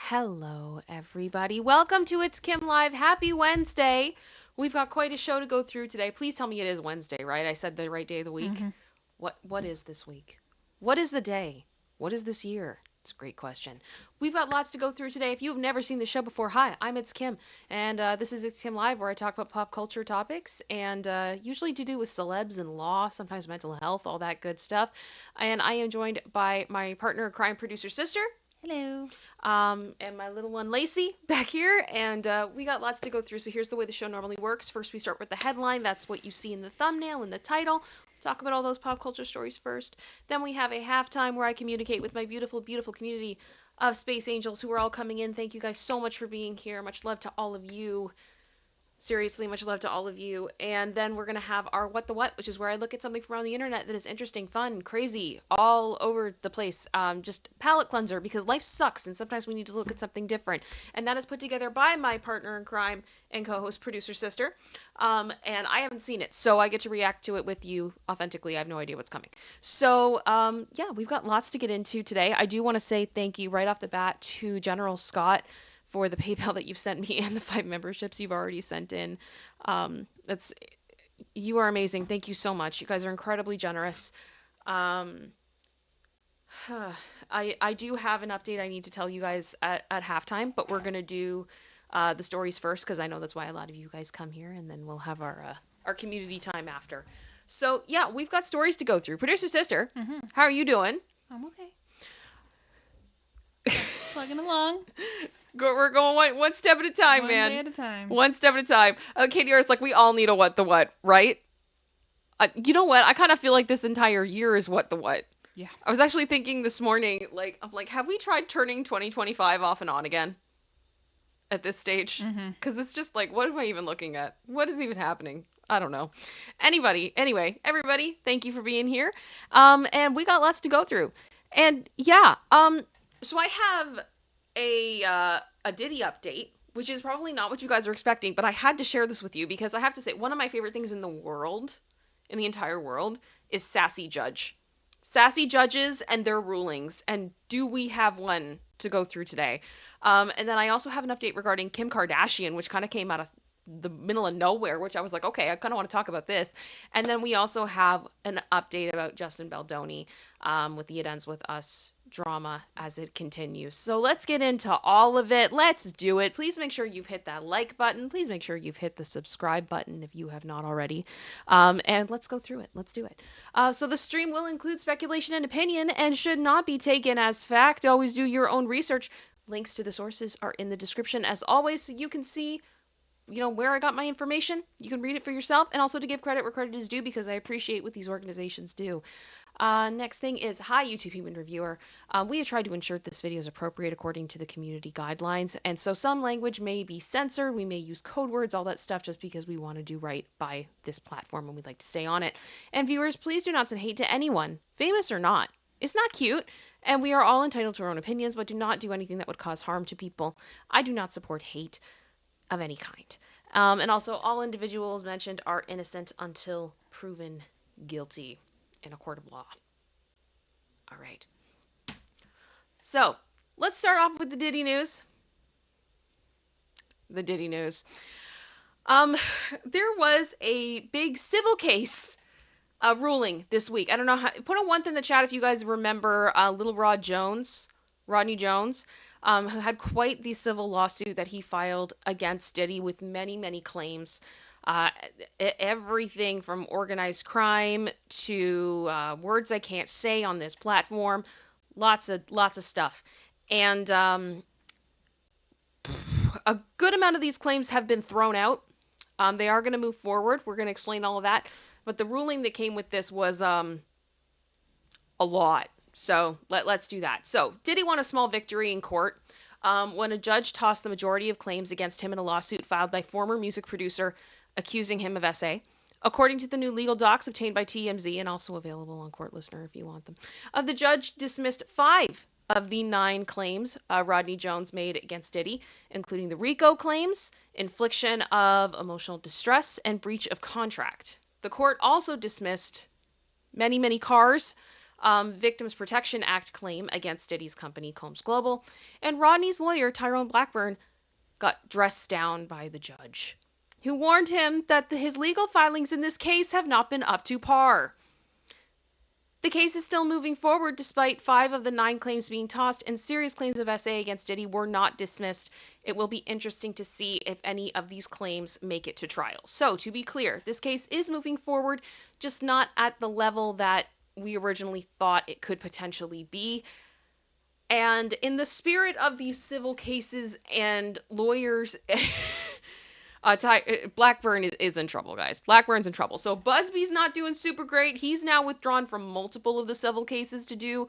Hello, everybody. Welcome to ItsKim Live. Happy Wednesday. We've got quite a show to go through today. Please tell me it is Wednesday, right? I said the right day of the week. Mm-hmm. What is this week? What is the day? What is this year? It's a great question. We've got lots to go through today. If you've never seen the show before, hi, I'm ItsKim, and this is ItsKim Live, where I talk about pop culture topics, and usually to do with celebs and law, sometimes mental health, all that good stuff. And I am joined by my partner, crime producer sister, Hello. and my little one Lacey back here, and we got lots to go through. So here's the way the show normally works. First, we start with the headline. That's what you see in the thumbnail and the title. Talk about all those pop culture stories first. Then we have a halftime where I communicate with my beautiful, beautiful community of space angels who are all coming in. Thank you guys so much for being here. Much love to all of you. Seriously, much love to all of you. And then we're going to have our What the What, which is where I look at something from around the internet that is interesting, fun, crazy, all over the place. Just palate cleanser, because life sucks and sometimes we need to look at something different. And that is put together by my partner in crime and co-host producer sister. And I haven't seen it, so I get to react to it with you authentically. I have no idea what's coming. So, yeah, we've got lots to get into today. I do want to say thank you right off the bat to General Scott for the PayPal that you've sent me and the 5 memberships you've already sent in. That's You are amazing. Thank you so much. You guys are incredibly generous. Um, I do have an update I need to tell you guys at halftime, but we're gonna do the stories first because I know that's why a lot of you guys come here, and then we'll have our community time after. So yeah, we've got stories to go through. Producer sister, Mm-hmm. how are you doing? I'm okay. Plugging along. We're going one step at a time, One man. day at a time. One step at a time. Katie R is like, we all need a what the what, right? You know what? I kind of feel like this entire year is what the what. Yeah. I was actually thinking this morning, I'm like, have we tried turning 2025 off and on again at this stage? Mm-hmm. Because it's just like, what am I even looking at? What is even happening? I don't know. Anyway, everybody, thank you for being here. And we got lots to go through. And yeah, so I have a Diddy update, which is probably not what you guys are expecting, but I had to share this with you because I have to say one of my favorite things in the world, in the entire world, is sassy judge. Sassy judges and their rulings. And do we have one to go through today? And then I also have an update regarding Kim Kardashian, which kind of came out of the middle of nowhere, which I was like, okay, I kind of want to talk about this. And then we also have an update about Justin Baldoni with the It Ends With Us drama as it continues. So let's get into all of it. Let's do it. Please make sure you've hit that like button. Please make sure you've hit the subscribe button if you have not already. And let's go through it. Let's do it. So the stream will include speculation and opinion and should not be taken as fact. Always do your own research. Links to the sources are in the description as always, so you can see where I got my information. You can read it for yourself, and also to give credit where credit is due, because I appreciate what these organizations do. Next thing is, hi YouTube Human Reviewer. We have tried to ensure this video is appropriate according to the community guidelines, and so some language may be censored, we may use code words, all that stuff, just because we want to do right by this platform and we'd like to stay on it. And viewers, please do not send hate to anyone, famous or not. It's not cute, and we are all entitled to our own opinions, but do not do anything that would cause harm to people. I do not support hate of any kind. And also, all individuals mentioned are innocent until proven guilty in a court of law. All right. So, let's start off with the Diddy news. The Diddy news. There was a big civil case ruling this week. I don't know how. Put a 1 in the chat if you guys remember Little Rodney Jones, who had quite the civil lawsuit that he filed against Diddy with many, many claims. Everything from organized crime to words I can't say on this platform. Lots of stuff. And a good amount of these claims have been thrown out. They are going to move forward. We're going to explain all of that. But the ruling that came with this was a lot. So let's do that. So Diddy won a small victory in court when a judge tossed the majority of claims against him in a lawsuit filed by former music producer accusing him of SA. According to the new legal docs obtained by TMZ and also available on Court Listener if you want them, the judge dismissed 5 of the 9 claims Rodney Jones made against Diddy, including the RICO claims, infliction of emotional distress, and breach of contract. The court also dismissed many, many cars Victims Protection Act claim against Diddy's company, Combs Global, and Rodney's lawyer, Tyrone Blackburn, got dressed down by the judge, who warned him that his legal filings in this case have not been up to par. The case is still moving forward despite 5 of the 9 claims being tossed, and serious claims of SA against Diddy were not dismissed. It will be interesting to see if any of these claims make it to trial. So, to be clear, this case is moving forward, just not at the level that we originally thought it could potentially be. And in the spirit of these civil cases and lawyers, Blackburn is in trouble, guys. Blackburn's in trouble. So Busby's not doing super great. He's now withdrawn from multiple of the civil cases to do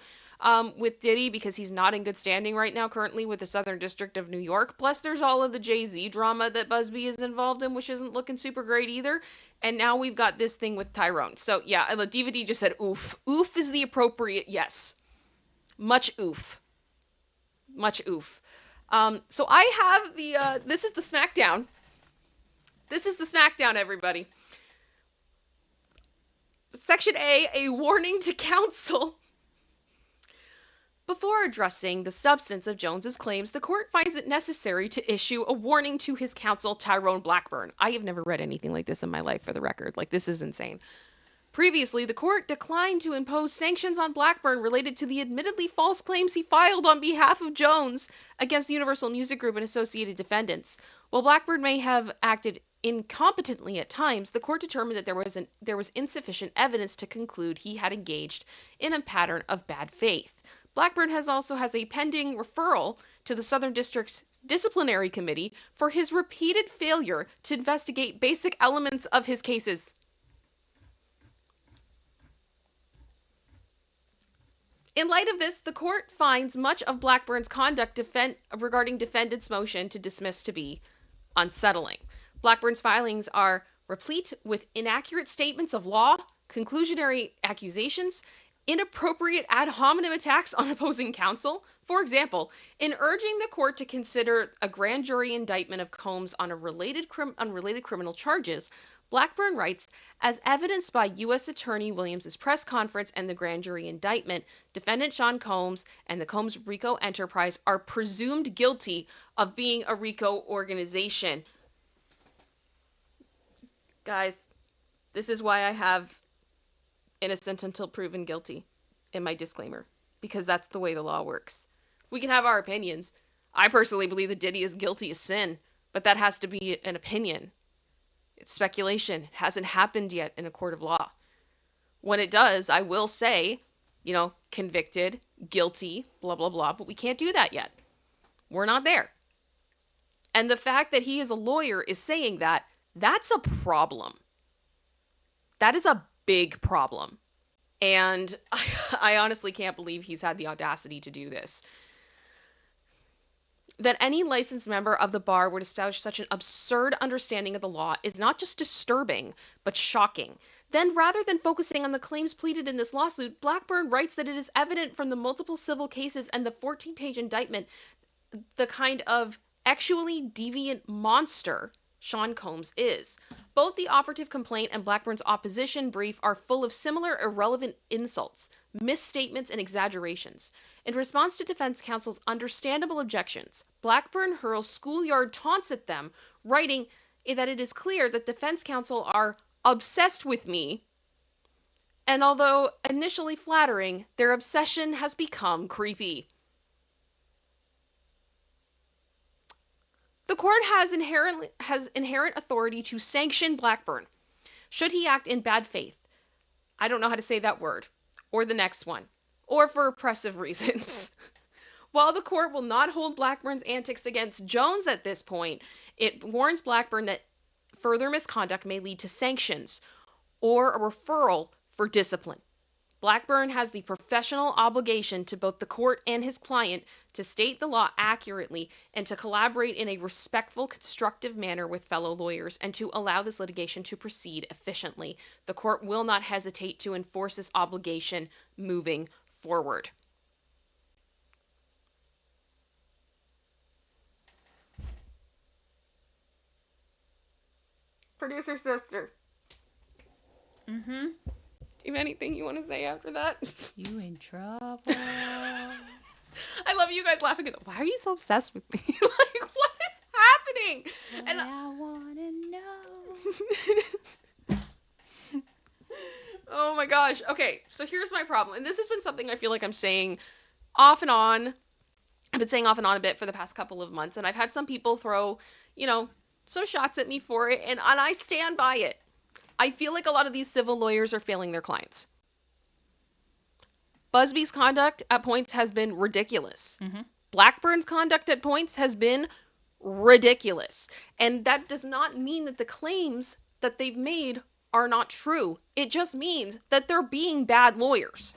with Diddy because he's not in good standing right now currently with the Southern District of New York. Plus, there's all of the Jay-Z drama that Busby is involved in, which isn't looking super great either. And now we've got this thing with Tyrone. So yeah, the DVD just said oof. Oof is the appropriate yes. Much oof. Much oof. So I have the, this is the SmackDown. This is the SmackDown, everybody. Section A warning to counsel. Before addressing the substance of Jones's claims, the court finds it necessary to issue a warning to his counsel, Tyrone Blackburn. I have never read anything like this in my life, for the record. Like, this is insane. Previously, the court declined to impose sanctions on Blackburn related to the admittedly false claims he filed on behalf of Jones against Universal Music Group and associated defendants. While Blackburn may have acted incompetently at times, the court determined that there was insufficient evidence to conclude he had engaged in a pattern of bad faith. Blackburn has a pending referral to the Southern District's Disciplinary Committee for his repeated failure to investigate basic elements of his cases. In light of this, the court finds much of Blackburn's conduct regarding defendants' motion to dismiss to be unsettling. Blackburn's filings are replete with inaccurate statements of law, conclusionary accusations, inappropriate ad hominem attacks on opposing counsel. For example, in urging the court to consider a grand jury indictment of Combs on unrelated criminal charges, Blackburn writes, as evidenced by U.S. Attorney Williams' press conference and the grand jury indictment, defendant Sean Combs and the Combs RICO enterprise are presumed guilty of being a RICO organization. Guys, this is why I have innocent until proven guilty in my disclaimer, because that's the way the law works. We can have our opinions. I personally believe that Diddy is guilty of sin, but that has to be an opinion. It's speculation. It hasn't happened yet in a court of law. When it does, I will say, convicted, guilty, blah, blah, blah, but we can't do that yet. We're not there. And the fact that he is a lawyer is saying that, that's a problem. That is a big problem. And I honestly can't believe he's had the audacity to do this. That any licensed member of the bar would establish such an absurd understanding of the law is not just disturbing, but shocking. Then, rather than focusing on the claims pleaded in this lawsuit, Blackburn writes that it is evident from the multiple civil cases and the 14-page indictment the kind of actually deviant monster Sean Combs is. Both the operative complaint and Blackburn's opposition brief are full of similar irrelevant insults, misstatements, and exaggerations. In response to defense counsel's understandable objections, Blackburn hurls schoolyard taunts at them, writing that it is clear that defense counsel are obsessed with me, and although initially flattering, their obsession has become creepy. The court has inherent authority to sanction Blackburn should he act in bad faith. I don't know how to say that word, or the next one, or for oppressive reasons. While the court will not hold Blackburn's antics against Jones at this point, it warns Blackburn that further misconduct may lead to sanctions or a referral for discipline. Blackburn has the professional obligation to both the court and his client to state the law accurately and to collaborate in a respectful, constructive manner with fellow lawyers and to allow this litigation to proceed efficiently. The court will not hesitate to enforce this obligation moving forward. Producer sister. You have anything you want to say after that? You in trouble. I love you guys laughing at that. Why are you so obsessed with me? Like, what is happening? What And I wanna know. oh my gosh. Okay, so here's my problem. And this has been something I feel like I'm saying off and on. I've been saying off and on a bit for the past couple of months, and I've had some people throw, some shots at me for it, and I stand by it. I feel like a lot of these civil lawyers are failing their clients. Busby's conduct at points has been ridiculous. Mm-hmm. Blackburn's conduct at points has been ridiculous. And that does not mean that the claims that they've made are not true. It just means that they're being bad lawyers.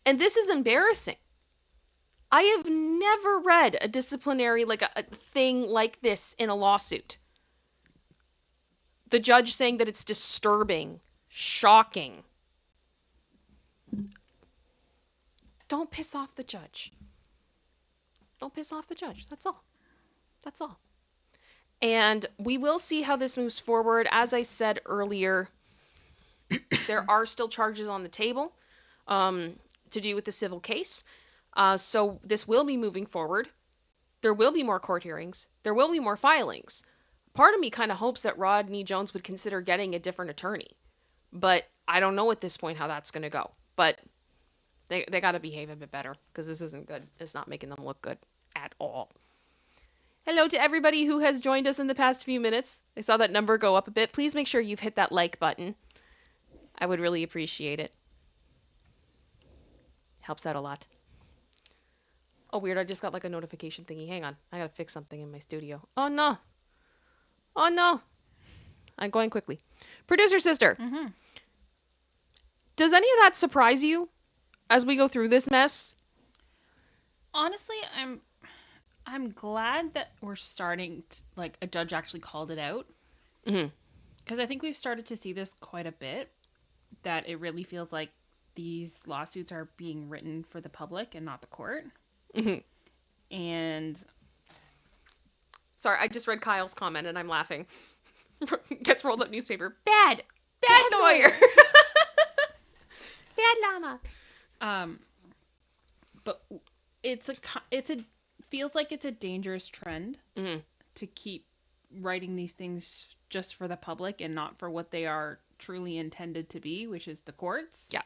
And this is embarrassing. I have never read a disciplinary, like a thing like this in a lawsuit. The judge saying that it's disturbing, shocking. Don't piss off the judge. Don't piss off the judge. That's all. That's all. And we will see how this moves forward. As I said earlier, there are still charges on the table to do with the civil case. So this will be moving forward. There will be more court hearings. There will be more filings. Part of me kind of hopes that Rodney Jones would consider getting a different attorney. But I don't know at this point how that's going to go. But they got to behave a bit better because this isn't good. It's not making them look good at all. Hello to everybody who has joined us in the past few minutes. I saw that number go up a bit. Please make sure you've hit that like button. I would really appreciate it. Helps out a lot. Oh, weird. I just got like a notification thingy. Hang on. I gotta fix something in my studio. Oh, no. Oh, no. I'm going quickly. Producer sister. Mm-hmm. Does any of that surprise you as we go through this mess? Honestly, I'm glad that we're starting to, like, a judge actually called it out. Mm-hmm. Because I think we've started to see this quite a bit, that it really feels like these lawsuits are being written for the public and not the court. Mm-hmm. And sorry, I just read Kyle's comment and I'm laughing. Gets rolled up newspaper. Bad lawyer. Bad llama. But it feels like it's a dangerous trend to keep writing these things just for the public and not for what they are truly intended to be, which is the courts. Yeah.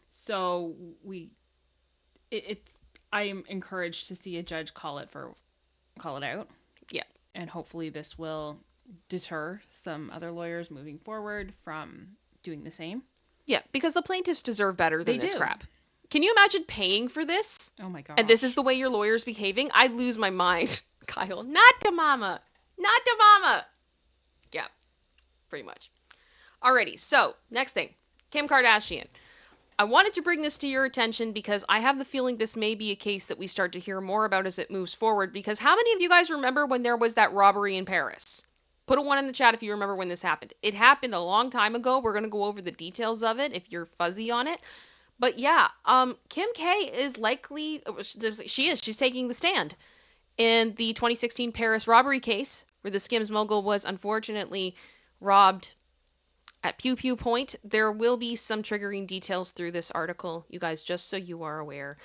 So I am encouraged to see a judge call it out. Yeah. And hopefully this will deter some other lawyers moving forward from doing the same. Yeah, because the plaintiffs deserve better than this do. crap. Can you imagine paying for this? Oh my god. And this is the way your lawyer's behaving? I'd lose my mind. Kyle, not the mama. Not the mama. Yeah, pretty much. Alrighty, so next thing. Kim Kardashian. I wanted to bring this to your attention because I have the feeling this may be a case that we start to hear more about as it moves forward. Because how many of you guys remember when there was that robbery in Paris? Put a 1 in the chat if you remember when this happened. It happened a long time ago. We're going to go over the details of it if you're fuzzy on it. But yeah, Kim K is likely, she's taking the stand in the 2016 Paris robbery case where the Skims mogul was unfortunately robbed at Pew Pew Point. There will be some triggering details through this article, you guys, just so you are aware.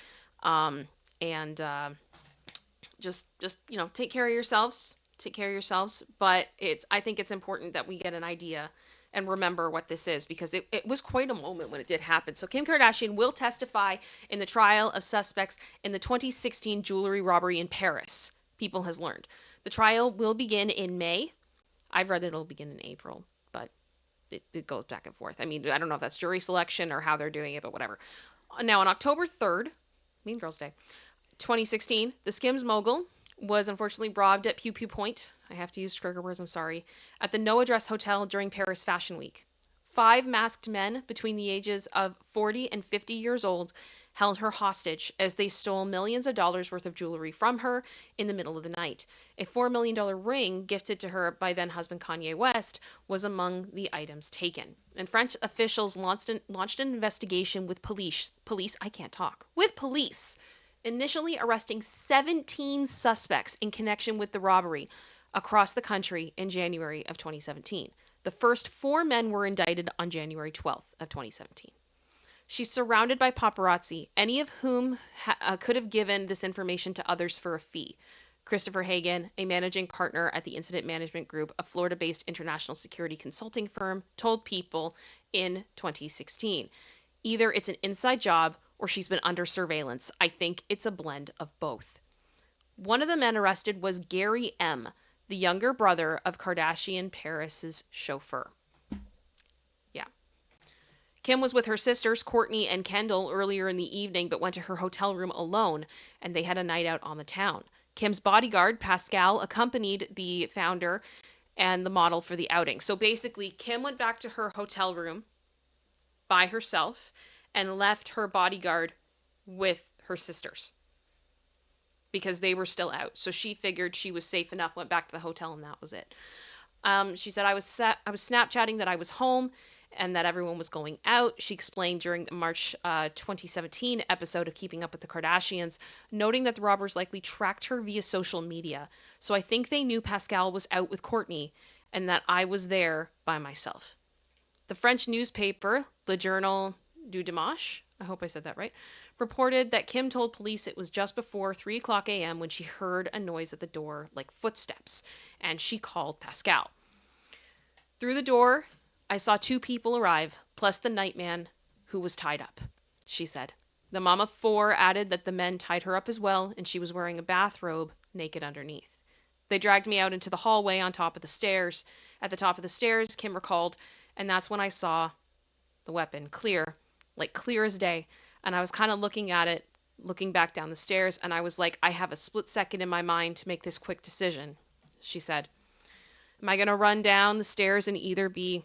Just take care of yourselves. Take care of yourselves. But I think it's important that we get an idea and remember what this is because it was quite a moment when it did happen. So Kim Kardashian will testify in the trial of suspects in the 2016 jewelry robbery in Paris, People has learned. The trial will begin in May. I've read that it'll begin in April, but it goes back and forth. I mean, I don't know if that's jury selection or how they're doing it, but whatever. Now, on October 3rd, Mean Girls Day, 2016, the Skims mogul was unfortunately robbed at Pew Pew Point. I have to use trigger words, I'm sorry. At the No Address Hotel during Paris Fashion Week. 5 masked men between the ages of 40 and 50 years old held her hostage as they stole millions of dollars worth of jewelry from her in the middle of the night. A $4 million ring gifted to her by then-husband Kanye West was among the items taken. And French officials launched an investigation with police, initially arresting 17 suspects in connection with the robbery across the country in January of 2017. The first 4 men were indicted on January 12th of 2017. She's surrounded by paparazzi, any of whom could have given this information to others for a fee. Christopher Hagan, a managing partner at the Incident Management Group, a Florida-based international security consulting firm, told People in 2016, either it's an inside job or she's been under surveillance. I think it's a blend of both. One of the men arrested was Gary M., the younger brother of Kardashian Paris's chauffeur. Yeah. Kim was with her sisters, Courtney and Kendall, earlier in the evening, but went to her hotel room alone, and they had a night out on the town. Kim's bodyguard, Pascal, accompanied the founder and the model for the outing. So basically, Kim went back to her hotel room by herself and left her bodyguard with her sisters because they were still out. So she figured she was safe enough, went back to the hotel, and that was it. She said, I was Snapchatting that I was home and that everyone was going out. She explained during the March 2017 episode of Keeping Up with the Kardashians, noting that the robbers likely tracked her via social media. So I think they knew Pascal was out with Courtney and that I was there by myself. The French newspaper, Le Journal du Dimanche, I hope I said that right, reported that Kim told police it was just before 3 o'clock a.m. when she heard a noise at the door like footsteps, and she called Pascal. Through the door, I saw 2 people arrive, plus the nightman who was tied up, she said. The mom of 4 added that the men tied her up as well, and she was wearing a bathrobe, naked underneath. They dragged me out into the hallway on top of the stairs. At the top of the stairs, Kim recalled, and that's when I saw the weapon, clear as day. And I was kind of looking at it, looking back down the stairs, and I was like, I have a split second in my mind to make this quick decision, she said. Am I going to run down the stairs and either be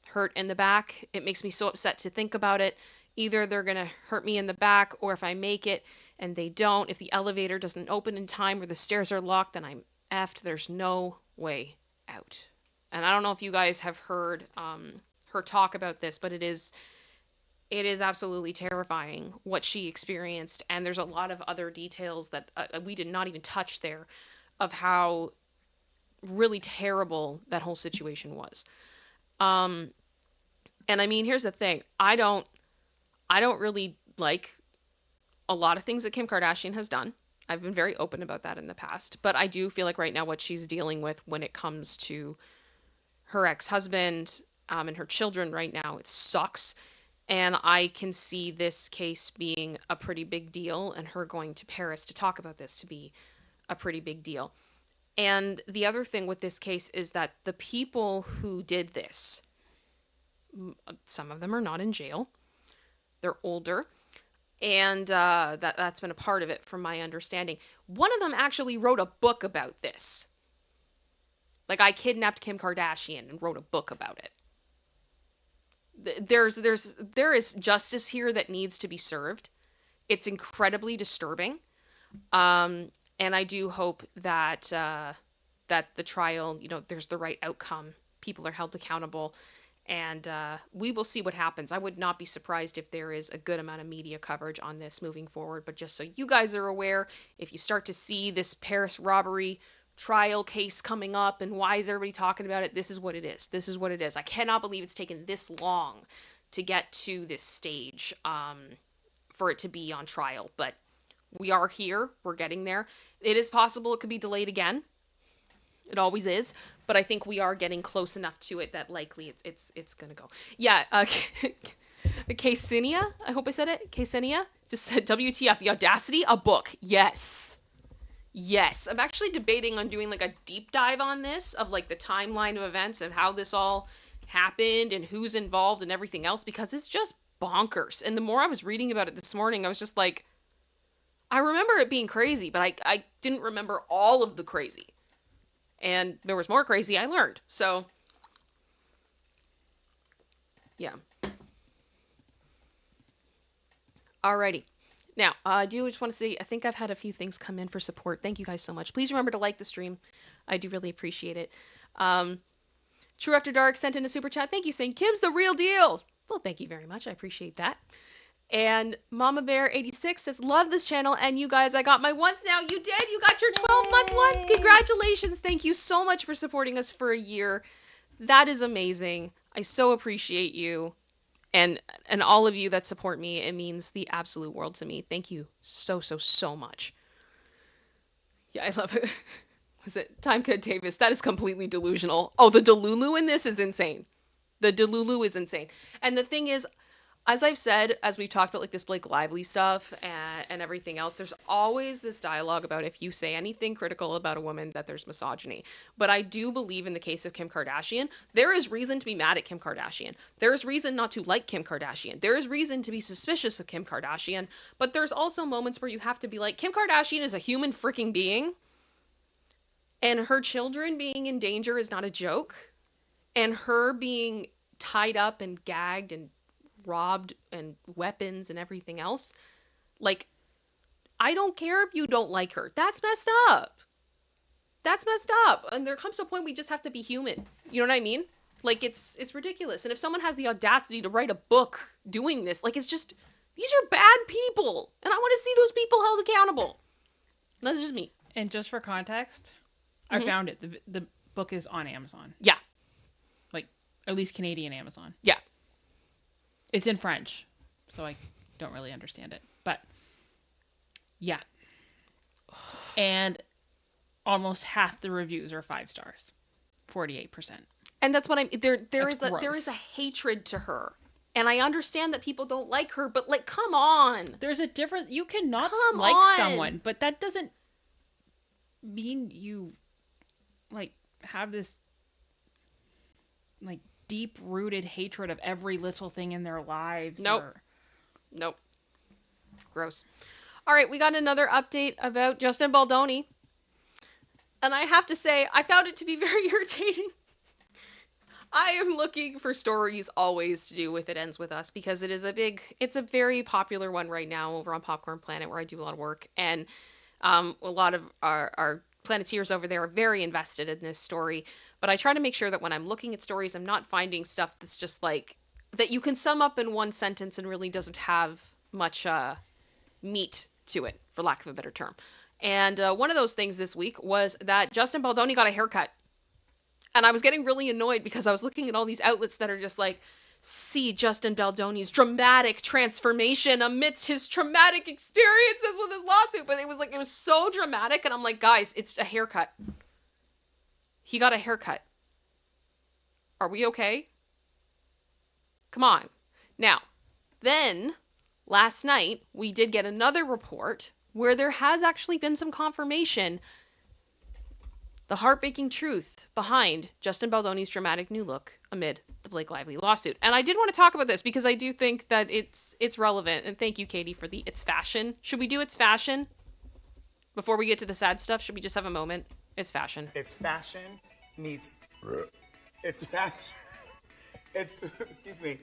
hurt in the back? It makes me so upset to think about it. Either they're going to hurt me in the back, or if I make it and they don't, if the elevator doesn't open in time or the stairs are locked, then I'm effed. There's no way out. And I don't know if you guys have heard her talk about this, but it is absolutely terrifying what she experienced. And there's a lot of other details that we did not even touch there of how really terrible that whole situation was. And I mean, here's the thing. I don't really like a lot of things that Kim Kardashian has done. I've been very open about that in the past, but I do feel like right now what she's dealing with when it comes to her ex-husband and her children right now, it sucks. And I can see this case being a pretty big deal, and her going to Paris to talk about this to be a pretty big deal. And the other thing with this case is that the people who did this, some of them are not in jail. They're older. And that's been a part of it from my understanding. One of them actually wrote a book about this. Like, I kidnapped Kim Kardashian and wrote a book about it. There is justice here that needs to be served. It's incredibly disturbing. And I do hope that that the trial, there's the right outcome. People are held accountable. And we will see what happens. I would not be surprised if there is a good amount of media coverage on this moving forward. But just so you guys are aware, if you start to see this Paris robbery trial case coming up and why is everybody talking about it, this is what it is. This is what it is. I cannot believe it's taken this long to get to this stage for it to be on trial. But we are here. We're getting there. It is possible it could be delayed again. It always is, but I think we are getting close enough to it that likely it's gonna go. Yeah, Ksenia, I hope I said it. Ksenia just said, WTF, the audacity, a book. Yes. I'm actually debating on doing like a deep dive on this of like the timeline of events of how this all happened and who's involved and everything else, because it's just bonkers. And the more I was reading about it this morning, I was just like, I remember it being crazy, but I didn't remember all of the crazy. And there was more crazy I learned. So, yeah. Alrighty. Now, I do just want to say, I think I've had a few things come in for support. Thank you guys so much. Please remember to like the stream. I do really appreciate it. True After Dark sent in a super chat. Thank you, saying, Kim's the real deal. Well, thank you very much. I appreciate that. And Mama Bear 86 says, love this channel, and you guys, I got my 1th now. You did. You got your 12-month one. Congratulations. Thank you so much for supporting us for a year. That is amazing. I so appreciate you and all of you that support me. It means the absolute world to me. Thank you so so so much. Yeah, I love it. Was it Time Code Davis? That is completely delusional. Oh, the Delulu in this is insane. The Delulu is insane. And the thing is, as I've said, as we've talked about like this Blake Lively stuff and everything else, there's always this dialogue about if you say anything critical about a woman that there's misogyny. But I do believe in the case of Kim Kardashian, there is reason to be mad at Kim Kardashian. There is reason not to like Kim Kardashian. There is reason to be suspicious of Kim Kardashian. But there's also moments where you have to be like, Kim Kardashian is a human freaking being. And her children being in danger is not a joke. And her being tied up and gagged and robbed and weapons and everything else. Like, I don't care if you don't like her. That's messed up. That's messed up. And there comes a point we just have to be human. You know what I mean? Like, it's ridiculous. And if someone has the audacity to write a book doing this, like, it's just, these are bad people. And I want to see those people held accountable. That's just me. And just for context, I found it. The book is on Amazon. Yeah. Like, at least Canadian Amazon. Yeah. It's in French, so I don't really understand it. But, yeah. And almost half the reviews are 5 stars. 48%. And that's what I'm there That's is a hatred to her. And I understand that people don't like her, but like, come on. There's a difference. You cannot Come like on. someone, but that doesn't mean you like have this like deep-rooted hatred of every little thing in their lives. Nope. Nope. Gross. All right, we got another update about Justin Baldoni. And I have to say, I found it to be very irritating. I am looking for stories always to do with It Ends With Us because it's a very popular one right now over on Popcorn Planet where I do a lot of work. And a lot of our Planeteers over there are very invested in this story. But I try to make sure that when I'm looking at stories, I'm not finding stuff that's just like, that you can sum up in one sentence and really doesn't have much meat to it, for lack of a better term. And one of those things this week was that Justin Baldoni got a haircut. And I was getting really annoyed because I was looking at all these outlets that are just like, see Justin Baldoni's dramatic transformation amidst his traumatic experiences with his lawsuit. But it was so dramatic. And I'm like, guys, it's a haircut. He got a haircut. Are we okay? Come on. Now, then, last night, we did get another report where there has actually been some confirmation. The heartbreaking truth behind Justin Baldoni's dramatic new look amid the Blake Lively lawsuit. And I did want to talk about this because I do think that it's relevant. And thank you, Katie, for the It's Fashion. Should we do It's Fashion? Before we get to the sad stuff, should we just have a moment? It's fashion. It's fashion meets... It's fashion. It's... Excuse me.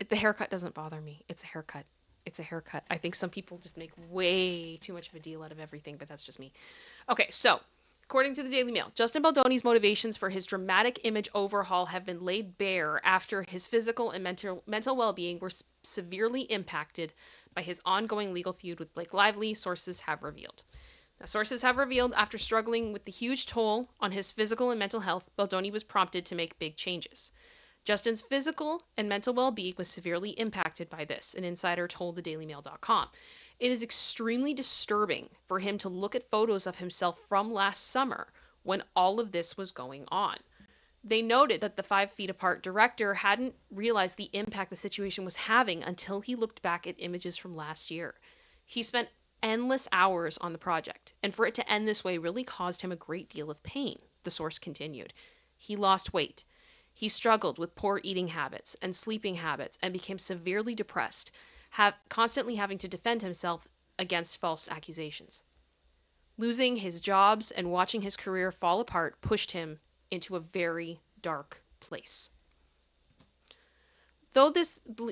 The haircut doesn't bother me. It's a haircut. It's a haircut. I think some people just make way too much of a deal out of everything, but that's just me. Okay, so, according to the Daily Mail, Justin Baldoni's motivations for his dramatic image overhaul have been laid bare after his physical and mental well-being were severely impacted by his ongoing legal feud with Blake Lively, sources have revealed. Now, sources have revealed after struggling with the huge toll on his physical and mental health, Baldoni was prompted to make big changes. Justin's physical and mental well-being was severely impacted by this, an insider told thedailymail.com. It is extremely disturbing for him to look at photos of himself from last summer when all of this was going on. They noted that the 5 feet apart director hadn't realized the impact the situation was having until he looked back at images from last year. He spent endless hours on the project, and for it to end this way really caused him a great deal of pain, the source continued. He lost weight. He struggled with poor eating habits and sleeping habits and became severely depressed, constantly having to defend himself against false accusations. Losing his jobs and watching his career fall apart pushed him into a very dark place. Though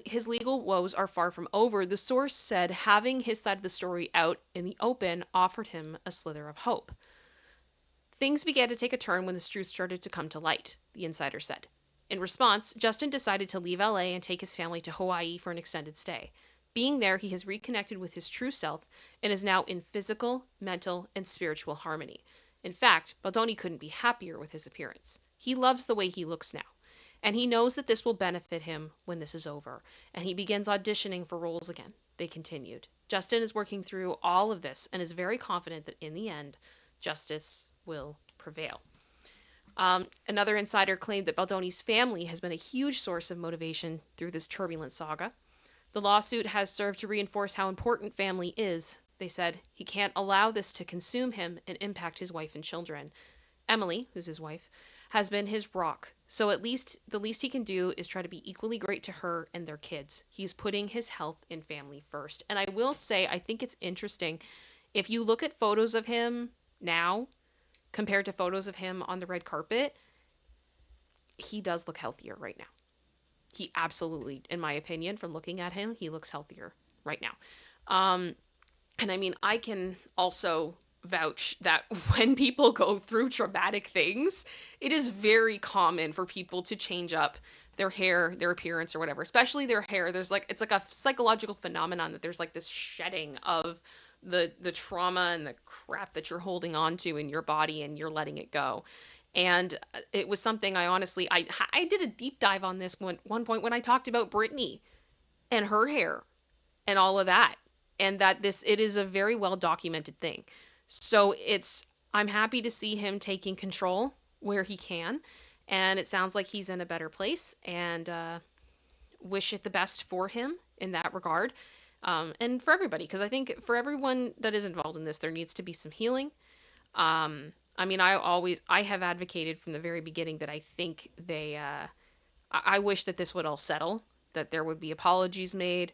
his legal woes are far from over, the source said having his side of the story out in the open offered him a slither of hope. Things began to take a turn when the truth started to come to light, the insider said. In response, Justin decided to leave LA and take his family to Hawaii for an extended stay. Being there, he has reconnected with his true self and is now in physical, mental, and spiritual harmony. In fact, Baldoni couldn't be happier with his appearance. He loves the way he looks now. And he knows that this will benefit him when this is over. And he begins auditioning for roles again. They continued. Justin is working through all of this and is very confident that in the end, justice will prevail. Another insider claimed that Baldoni's family has been a huge source of motivation through this turbulent saga. The lawsuit has served to reinforce how important family is. They said he can't allow this to consume him and impact his wife and children. Emily, who's his wife, has been his rock. So at least the least he can do is try to be equally great to her and their kids. He's putting his health and family first. And I will say, I think it's interesting. If you look at photos of him now compared to photos of him on the red carpet, he does look healthier right now. He absolutely, in my opinion, from looking at him, he looks healthier right now. And I mean, I can also vouch that when people go through traumatic things, it is very common for people to change up their hair, their appearance, or whatever, especially their hair. There's like, it's like a psychological phenomenon that there's like this shedding of the trauma and the crap that you're holding on to in your body and you're letting it go. And it was something I honestly, I did a deep dive on this one point when I talked about Britney and her hair and all of that. And that it is a very well documented thing. So I'm happy to see him taking control where he can. And it sounds like he's in a better place, and wish it the best for him in that regard. And for everybody, because I think for everyone that is involved in this, there needs to be some healing. I mean, I have advocated from the very beginning that I think I wish that this would all settle, that there would be apologies made,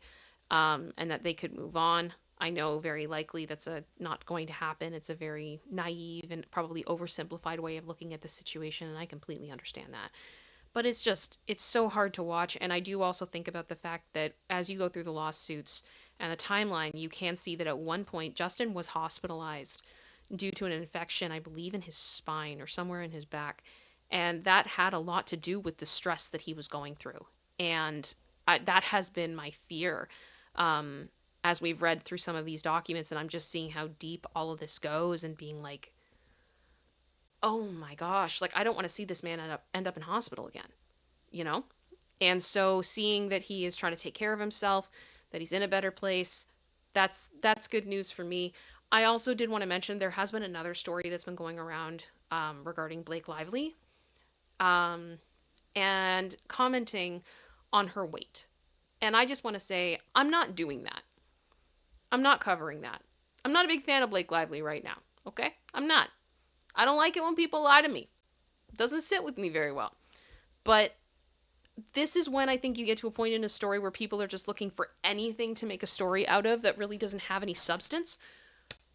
and that they could move on. I know very likely that's not going to happen. It's a very naive and probably oversimplified way of looking at the situation, and I completely understand that. But it's so hard to watch, and I do also think about the fact that as you go through the lawsuits and the timeline, you can see that at one point Justin was hospitalized due to an infection, I believe in his spine or somewhere in his back, and that had a lot to do with the stress that he was going through. And that has been my fear. As we've read through some of these documents, and I'm just seeing how deep all of this goes and being like, oh my gosh, like I don't want to see this man end up in hospital again, you know? And so seeing that he is trying to take care of himself, that he's in a better place, that's good news for me. I also did want to mention there has been another story that's been going around regarding Blake Lively, and commenting on her weight. And I just want to say, I'm not doing that. I'm not covering that. I'm not a big fan of Blake Lively right now, okay? I'm not. I don't like it when people lie to me. It doesn't sit with me very well. But this is when I think you get to a point in a story where people are just looking for anything to make a story out of that really doesn't have any substance.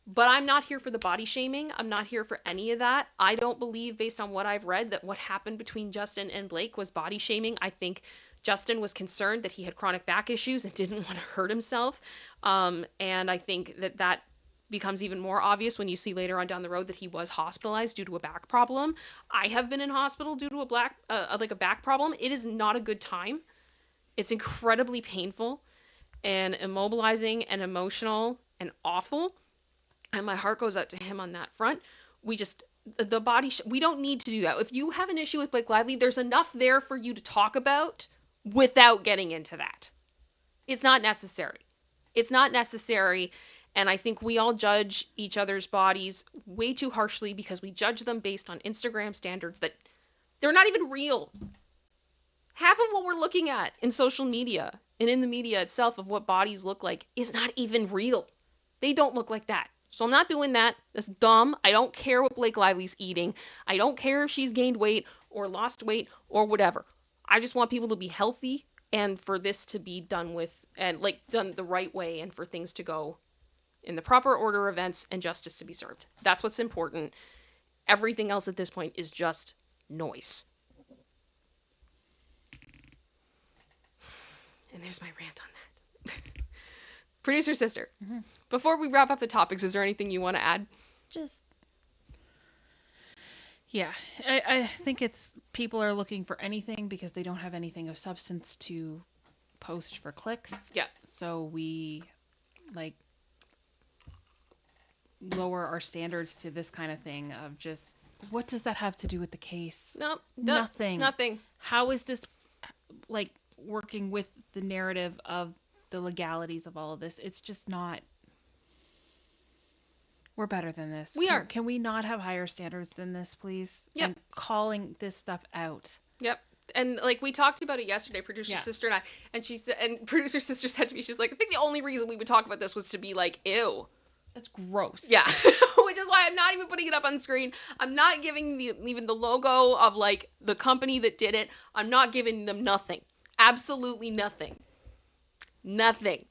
But I'm not here for the body shaming. I'm not here for any of that. I don't believe, based on what I've read, that what happened between Justin and Blake was body shaming. I think Justin was concerned that he had chronic back issues and didn't want to hurt himself. And I think that becomes even more obvious when you see later on down the road that he was hospitalized due to a back problem. I have been in hospital due to a back problem. It is not a good time. It's incredibly painful and immobilizing and emotional and awful. And my heart goes out to him on that front. We don't need to do that. If you have an issue with Blake Lively, there's enough there for you to talk about without getting into that. It's not necessary. It's not necessary. And I think we all judge each other's bodies way too harshly because we judge them based on Instagram standards that they're not even real. Half of what we're looking at in social media and in the media itself of what bodies look like is not even real. They don't look like that. So I'm not doing that. That's dumb. I don't care what Blake Lively's eating. I don't care if she's gained weight or lost weight or whatever. I just want people to be healthy and for this to be done done the right way and for things to go in the proper order of events and justice to be served. That's what's important. Everything else at this point is just noise. And there's my rant on that. Producer sister, before we wrap up the topics, is there anything you want to add? Yeah, I think it's people are looking for anything because they don't have anything of substance to post for clicks. Yeah. So we lower our standards to this kind of thing of just What does that have to do with the case? Nope. Nothing. Nothing. How is this like working with the narrative of the legalities of all of this? It's just not. We're better than this. We are. Can we not have higher standards than this, please? Yep. And calling this stuff out. Yep. And like we talked about it yesterday, producer sister and I, and she said, and producer sister said to me, she's like, I think the only reason we would talk about this was to be like, ew. That's gross. Yeah. Which is why I'm not even putting it up on screen. I'm not giving even the logo of like the company that did it. I'm not giving them nothing. Absolutely nothing. Nothing.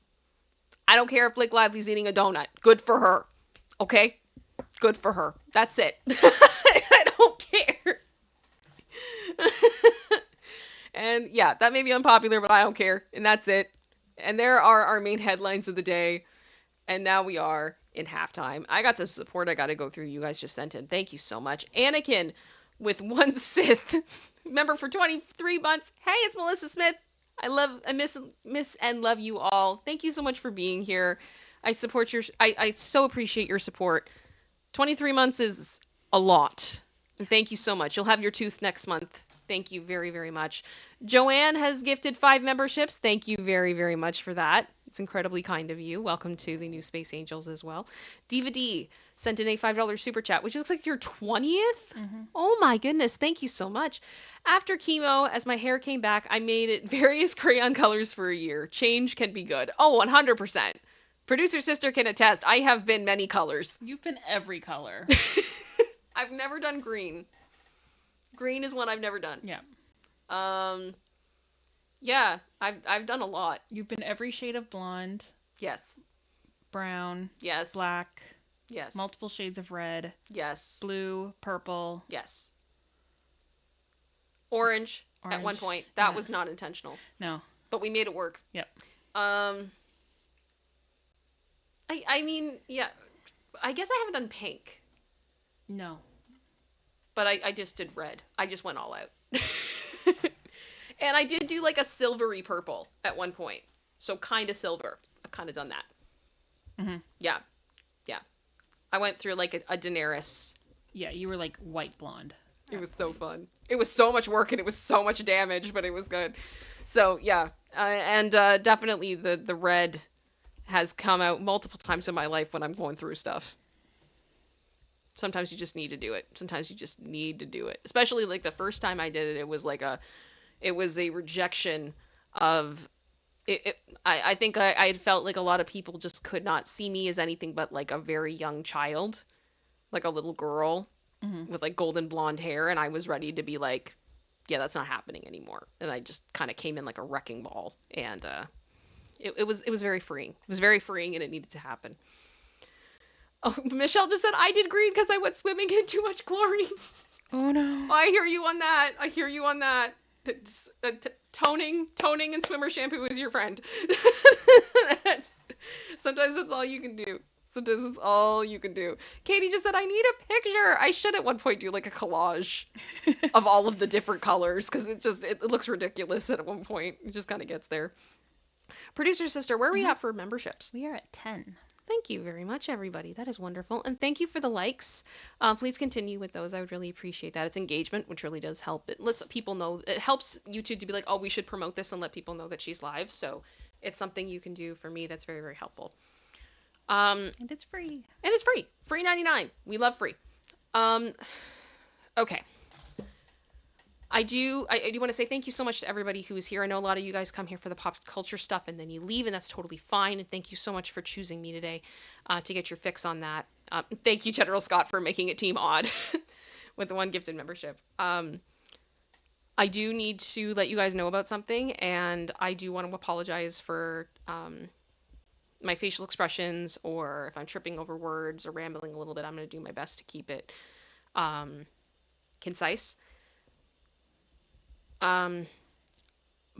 I don't care if Blake Lively's eating a donut. Good for her. Okay? Good for her. That's it. I don't care. And yeah, that may be unpopular, but I don't care. And that's it. And there are our main headlines of the day. And now we are in halftime. I got some support I got to go through. You guys just sent in. Thank you so much. Anakin with 1 Sith. Member for 23 months. Hey, it's Melissa Smith. I miss and love you all. Thank you so much for being here. I support I so appreciate your support. 23 months is a lot. And thank you so much. You'll have your tooth next month. Thank you very, very much. Joanne has gifted 5 memberships. Thank you very, very much for that. It's incredibly kind of you. Welcome to the new Space Angels as well. Diva D sent in a $5 super chat, which looks like your 20th? Mm-hmm. Oh my goodness. Thank you so much. After chemo, as my hair came back, I made it various crayon colors for a year. Change can be good. Oh, 100%. Producer sister can attest. I have been many colors. You've been every color. I've never done green. Green is one I've never done. Yeah. Yeah, I've done a lot. You've been every shade of blonde. Yes. Brown. Yes. Black. Yes. Multiple shades of red. Yes. Blue, purple. Yes. Orange. At one point. That was not intentional. No. But we made it work. Yep. I mean, yeah. I guess I haven't done pink. No. But I just did red. I just went all out. And I did do like a silvery purple at one point. So kind of silver. I've kind of done that. Mm-hmm. Yeah. Yeah. I went through like a Daenerys. Yeah, you were like white blonde. It was so fun. It was so much work and it was so much damage, but it was good. So yeah. And definitely the red has come out multiple times in my life when I'm going through stuff. Sometimes you just need to do it. Sometimes you just need to do it. Especially like the first time I did it, it was a rejection of it. I think I had felt like a lot of people just could not see me as anything but like a very young child, like a little girl with like golden blonde hair. And I was ready to be like, yeah, that's not happening anymore. And I just kind of came in like a wrecking ball. And it was very freeing. It was very freeing and it needed to happen. Oh, Michelle just said, I did green because I went swimming in too much chlorine. Oh, no. I hear you on that. I hear you on that. Toning and swimmer shampoo is your friend. Sometimes that's all you can do. Sometimes that's all you can do. Katie just said, I need a picture. I should at one point do like a collage of all of the different colors because it looks ridiculous at one point. It just kind of gets there. Producer sister, where are we at for memberships? We are at 10. Thank you very much, everybody. That is wonderful. And thank you for the likes. Please continue with those. I would really appreciate that. It's engagement, which really does help. It lets people know. It helps YouTube to be like, oh, we should promote this and let people know that she's live. So it's something you can do for me. That's very, very helpful. And it's free. And it's free. Free 99. We love free. Okay. I do want to say thank you so much to everybody who is here. I know a lot of you guys come here for the pop culture stuff and then you leave, and that's totally fine. And thank you so much for choosing me today to get your fix on that. Thank you, General Scott, for making it Team Odd with the 1 gifted membership. I do need to let you guys know about something, and I do want to apologize for my facial expressions, or if I'm tripping over words or rambling a little bit. I'm going to do my best to keep it concise.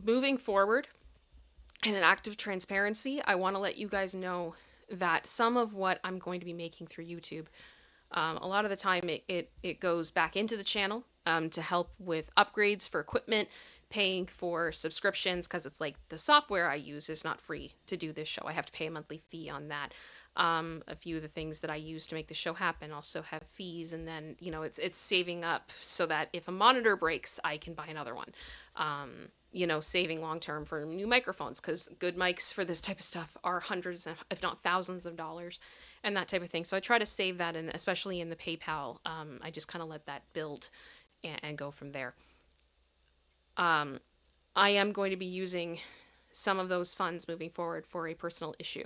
Moving forward, in an act of transparency, I want to let you guys know that some of what I'm going to be making through YouTube, a lot of the time it goes back into the channel to help with upgrades for equipment, paying for subscriptions because it's like the software I use is not free to do this show. I have to pay a monthly fee on that. A few of the things that I use to make the show happen also have fees, and then it's saving up so that if a monitor breaks, I can buy another one. Saving long term for new microphones, because good mics for this type of stuff are hundreds, if not thousands of dollars, and that type of thing. So I try to save that, and especially in the PayPal, I just kind of let that build and go from there. I am going to be using some of those funds moving forward for a personal issue.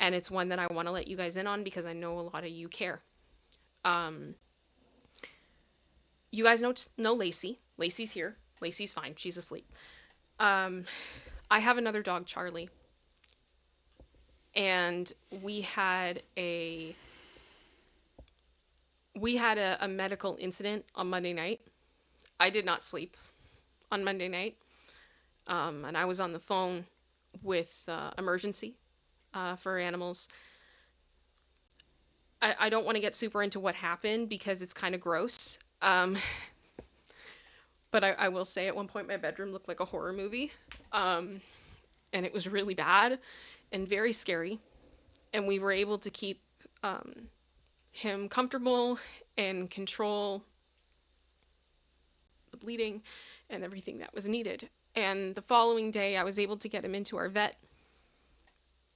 And it's one that I want to let you guys in on because I know a lot of you care. You guys know Lacey. Lacey's here. Lacey's fine. She's asleep. I have another dog, Charlie. And we had a medical incident on Monday night. I did not sleep on Monday night. And I was on the phone with emergency for animals. I don't want to get super into what happened because it's kind of gross. But I will say at one point my bedroom looked like a horror movie. And it was really bad and very scary. And we were able to keep him comfortable and control the bleeding and everything that was needed. And the following day, I was able to get him into our vet.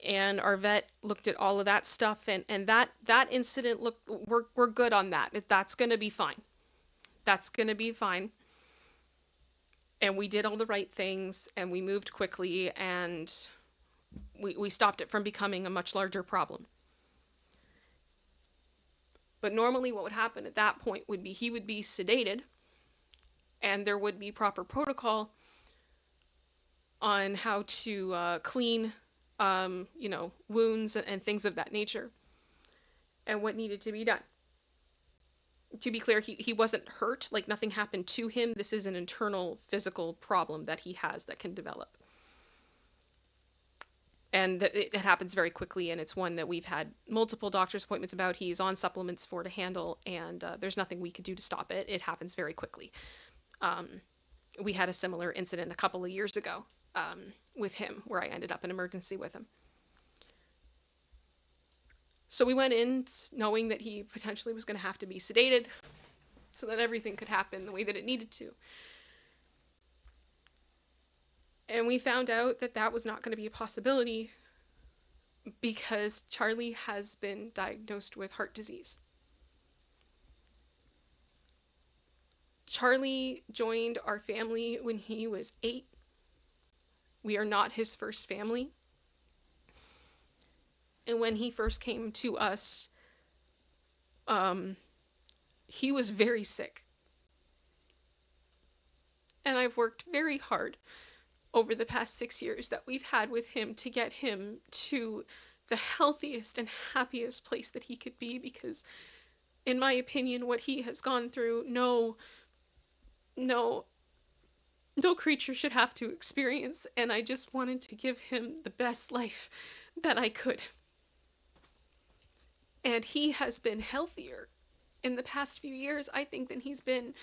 And our vet looked at all of that stuff, and that incident we're good on that. That's gonna be fine. That's gonna be fine. And we did all the right things, and we moved quickly, and we stopped it from becoming a much larger problem. But normally what would happen at that point would be he would be sedated, and there would be proper protocol on how to clean wounds and things of that nature, and what needed to be done. To be clear, he wasn't hurt, like nothing happened to him. This is an internal physical problem that he has that can develop. And it happens very quickly, and it's one that we've had multiple doctor's appointments about. He's on supplements to handle, and there's nothing we could do to stop it. It happens very quickly. We had a similar incident a couple of years ago with him, where I ended up in emergency with him. So we went in knowing that he potentially was going to have to be sedated so that everything could happen the way that it needed to. And we found out that that was not going to be a possibility because Charlie has been diagnosed with heart disease. Charlie joined our family when he was 8. We are not his first family. And when he first came to us, he was very sick. And I've worked very hard over the past 6 years that we've had with him to get him to the healthiest and happiest place that he could be, because in my opinion, what he has gone through, no creature should have to experience, and I just wanted to give him the best life that I could. And he has been healthier in the past few years, I think, than he's been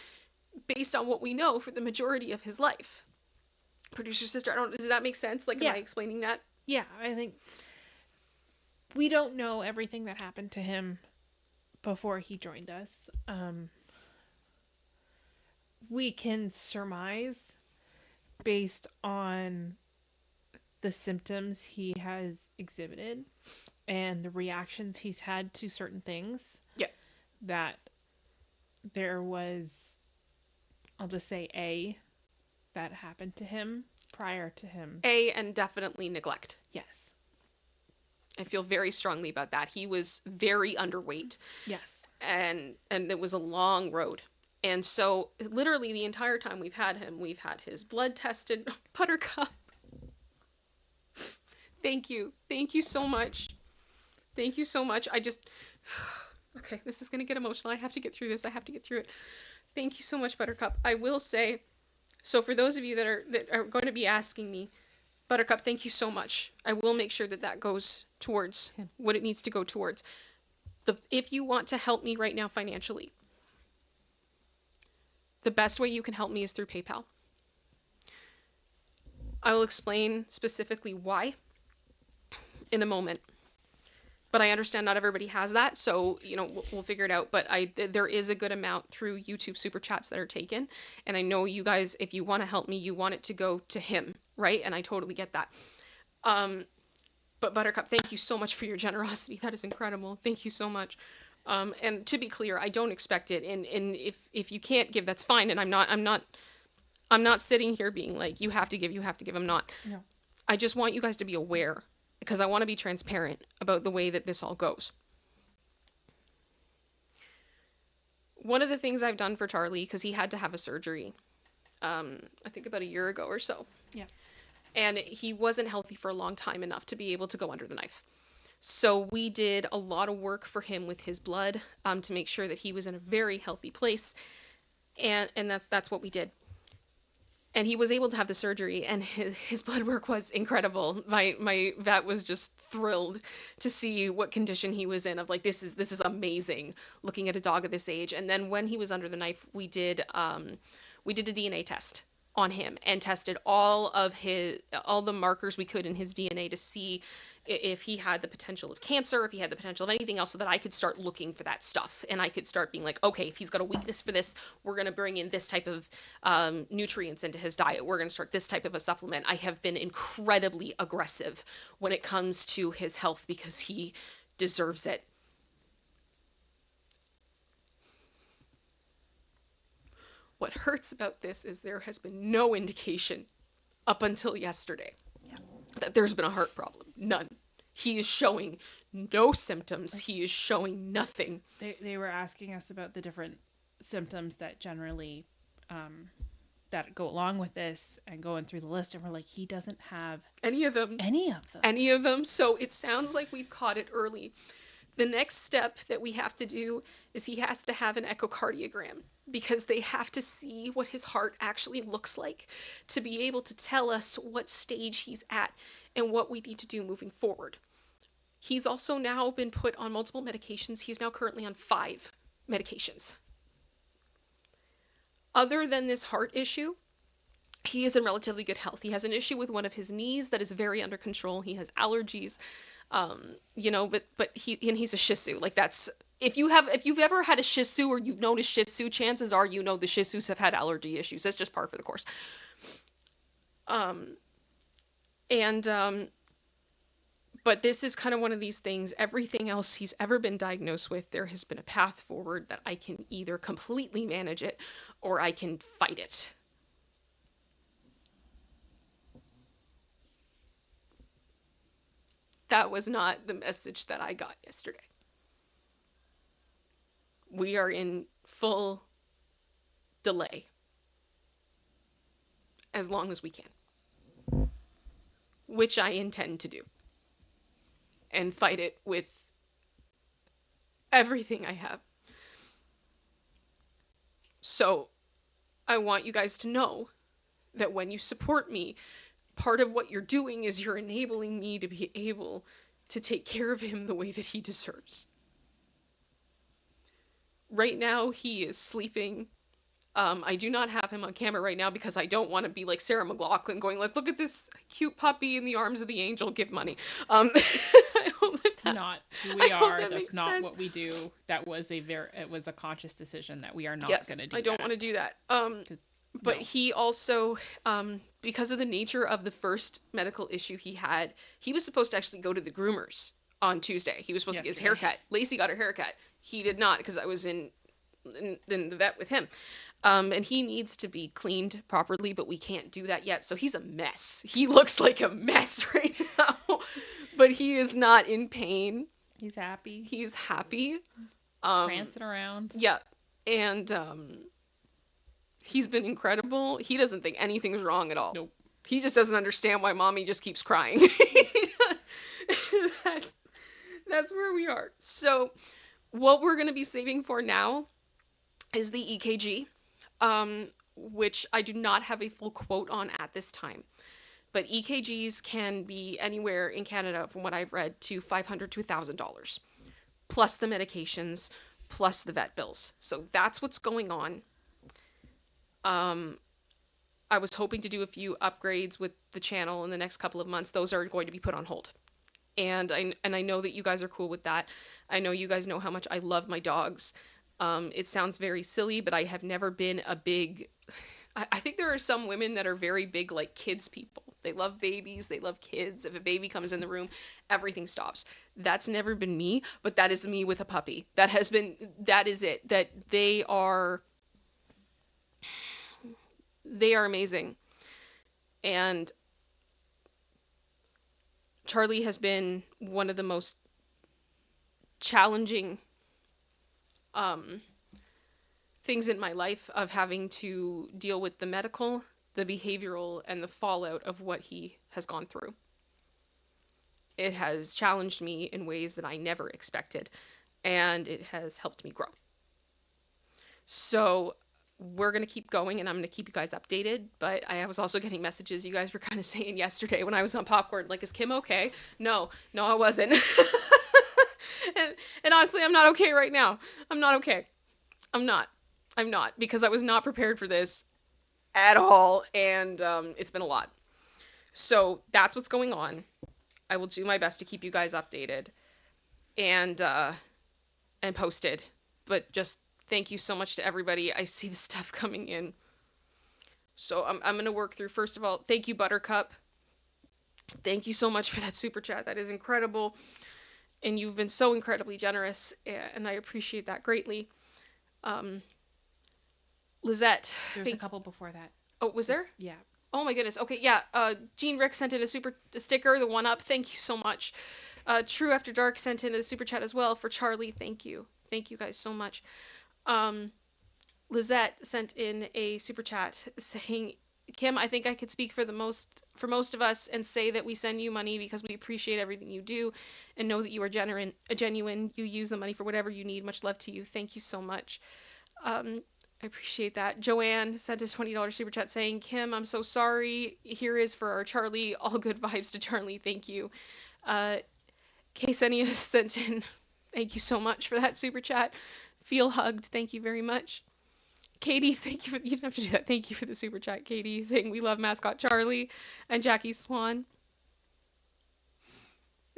based on what we know for the majority of his life. Producer sister, does that make sense? Like, Yeah. Am I explaining that? Yeah, I think we don't know everything that happened to him before he joined us. We can surmise based on the symptoms he has exhibited and the reactions he's had to certain things. Yeah. That there was, I'll just say that happened to him prior to him. And definitely neglect. Yes. I feel very strongly about that. He was very underweight. Yes. And it was a long road. And so literally the entire time we've had him, we've had his blood tested. Buttercup. Thank you. Thank you so much. Thank you so much. Okay, this is going to get emotional. I have to get through this. I have to get through it. Thank you so much, Buttercup. I will say, so for those of you that are going to be asking me, Buttercup, thank you so much. I will make sure that goes towards what it needs to go towards. If you want to help me right now financially, the best way you can help me is through PayPal. I will explain specifically why in a moment. But I understand not everybody has that, so we'll figure it out. But there is a good amount through YouTube super chats that are taken, and I know you guys, if you want to help me, you want it to go to him, right? And I totally get that. But Buttercup, thank you so much for your generosity. That is incredible. Thank you so much. And to be clear, I don't expect it. And if you can't give, that's fine. And I'm not sitting here being like, you have to give, you have to give. I'm not. No. I just want you guys to be aware, because I want to be transparent about the way that this all goes. One of the things I've done for Charlie, because he had to have a surgery, I think about a year ago or so. Yeah. And he wasn't healthy for a long time enough to be able to go under the knife. So we did a lot of work for him with his blood, to make sure that he was in a very healthy place. And that's what we did. And he was able to have the surgery, and his blood work was incredible. My vet was just thrilled to see what condition he was in, of like, this is amazing, looking at a dog at this age. And then when he was under the knife, we did a DNA test on him and tested all the markers we could in his DNA to see if he had the potential of cancer, if he had the potential of anything else, so that I could start looking for that stuff. And I could start being like, okay, if he's got a weakness for this, we're going to bring in this type of nutrients into his diet. We're going to start this type of a supplement. I have been incredibly aggressive when it comes to his health, because he deserves it. What hurts about this is there has been no indication up until yesterday that there's been a heart problem. None. He is showing no symptoms. He is showing nothing. They were asking us about the different symptoms that generally that go along with this, and going through the list, and we're like, he doesn't have any of them. Any of them. So it sounds like we've caught it early. The next step that we have to do is he has to have an echocardiogram, because they have to see what his heart actually looks like to be able to tell us what stage he's at and what we need to do moving forward. He's also now been put on multiple medications. He's now currently on 5 medications. Other than this heart issue, he is in relatively good health. He has an issue with one of his knees that is very under control. He has allergies, but he's a Shih Tzu. Like, that's, if you've ever had a Shih Tzu, or you've known a Shih Tzu, chances are the Shih Tzus have had allergy issues. That's just par for the course. But this is kind of one of these things. Everything else he's ever been diagnosed with, there has been a path forward that I can either completely manage it or I can fight it. That was not the message that I got yesterday. We are in full delay as long as we can, which I intend to do, and fight it with everything I have. So I want you guys to know that when you support me, part of what you're doing is you're enabling me to be able to take care of him the way that he deserves. Right now, he is sleeping. I do not have him on camera right now because I don't want to be like Sarah McLachlan going like, look at this cute puppy in the arms of the angel, give money. I hope that, not who we are. That's not sense. What we do. That was it was a conscious decision that we are not going to do. I don't want to do that. But no. He also, because of the nature of the first medical issue he had, he was supposed to actually go to the groomers on Tuesday. He was supposed to get his haircut. Lacey got her haircut. He did not, because I was in the vet with him. And he needs to be cleaned properly, but we can't do that yet. So he's a mess. He looks like a mess right now, but he is not in pain. He's happy. He's happy. Prancing around. Yeah. And, he's been incredible. He doesn't think anything's wrong at all. Nope. He just doesn't understand why mommy just keeps crying. That's where we are. So what we're going to be saving for now is the EKG, which I do not have a full quote on at this time. But EKGs can be anywhere in Canada, from what I've read, to $500 to $1,000, plus the medications, plus the vet bills. So that's what's going on. I was hoping to do a few upgrades with the channel in the next couple of months. Those are going to be put on hold. And I know that you guys are cool with that. I know you guys know how much I love my dogs. It sounds very silly, but I have never been a big... I think there are some women that are very big, like, kids people. They love babies, they love kids. If a baby comes in the room, everything stops. That's never been me, but that is me with a puppy. That is it. That they are amazing. And Charlie has been one of the most challenging things in my life, of having to deal with the medical, the behavioral, and the fallout of what he has gone through. It has challenged me in ways that I never expected, and it has helped me grow. So we're going to keep going, and I'm going to keep you guys updated. But I was also getting messages. You guys were kind of saying yesterday when I was on popcorn, like, is Kim okay? No, I wasn't. and honestly, I'm not okay right now. I'm not okay. I'm not, because I was not prepared for this at all. And it's been a lot. So that's what's going on. I will do my best to keep you guys updated and posted. But just thank you so much to everybody. I see the stuff coming in. So I'm going to work through, first of all, thank you, Buttercup. Thank you so much for that super chat. That is incredible. And you've been so incredibly generous, and I appreciate that greatly. Lizette. There's a couple before that. Oh, was there? Yeah. Oh my goodness. Okay, yeah. Jean Rick sent in a sticker, the one up. Thank you so much. True After Dark sent in a super chat as well for Charlie. Thank you. Thank you guys so much. Lizette sent in a super chat saying, Kim, I think I could speak for most of us and say that we send you money because we appreciate everything you do and know that you are genuine. You use the money for whatever you need. Much love to you. Thank you so much. I appreciate that. Joanne sent a $20 super chat saying, Kim, I'm so sorry. Here is for our Charlie. All good vibes to Charlie. Thank you. Ksenia sent in, thank you so much for that super chat. Feel hugged. Thank you very much. Katie, thank you. You didn't have to do that. Thank you for the super chat, Katie, saying we love mascot Charlie. And Jackie Swan.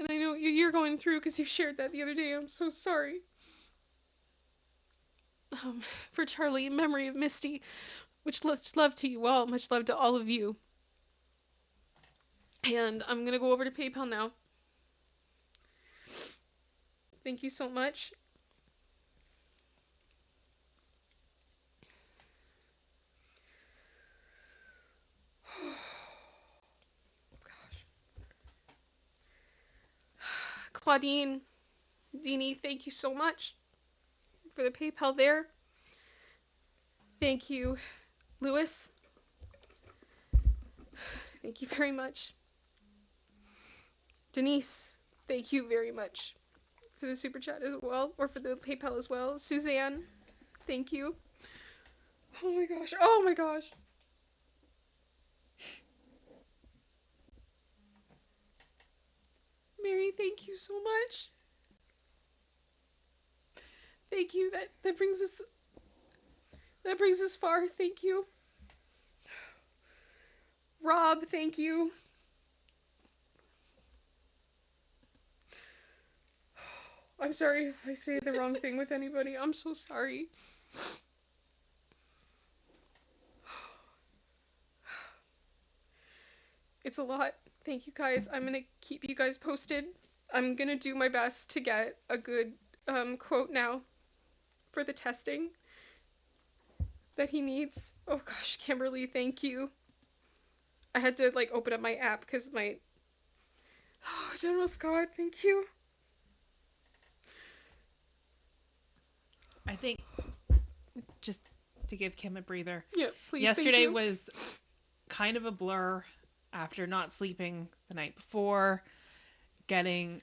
And I know you're going through because you shared that the other day. I'm so sorry. For Charlie, in memory of Misty, much love to you all. Much love to all of you. And I'm going to go over to PayPal now. Thank you so much. Claudine, Dini, thank you so much for the PayPal there. Thank you, Lewis. Thank you very much. Denise, thank you very much for the super chat as well, or for the PayPal as well. Suzanne, thank you. Oh my gosh. Oh my gosh. Mary, thank you so much. Thank you. That brings us far. Thank you. Rob, thank you. I'm sorry if I say the wrong thing with anybody. I'm so sorry. It's a lot. Thank you guys. I'm gonna keep you guys posted. I'm gonna do my best to get a good quote now for the testing that he needs. Oh gosh, Kimberly, thank you. I had to open up my app because General Scott, thank you. I think just to give Kim a breather. Yeah, please. Yesterday was kind of a blur after not sleeping the night before, getting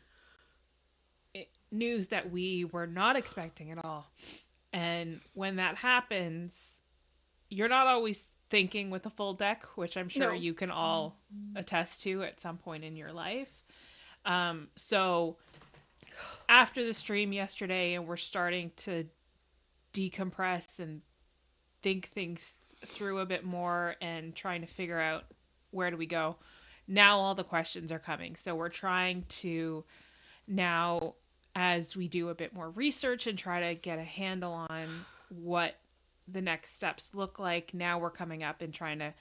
news that we were not expecting at all. And when that happens, you're not always thinking with a full deck, which I'm sure you can all attest to at some point in your life. So after the stream yesterday, and we're starting to decompress and think things through a bit more and trying to figure out where do we go. Now all the questions are coming. So we're trying to now, as we do a bit more research and try to get a handle on what the next steps look like, now we're coming up and trying to,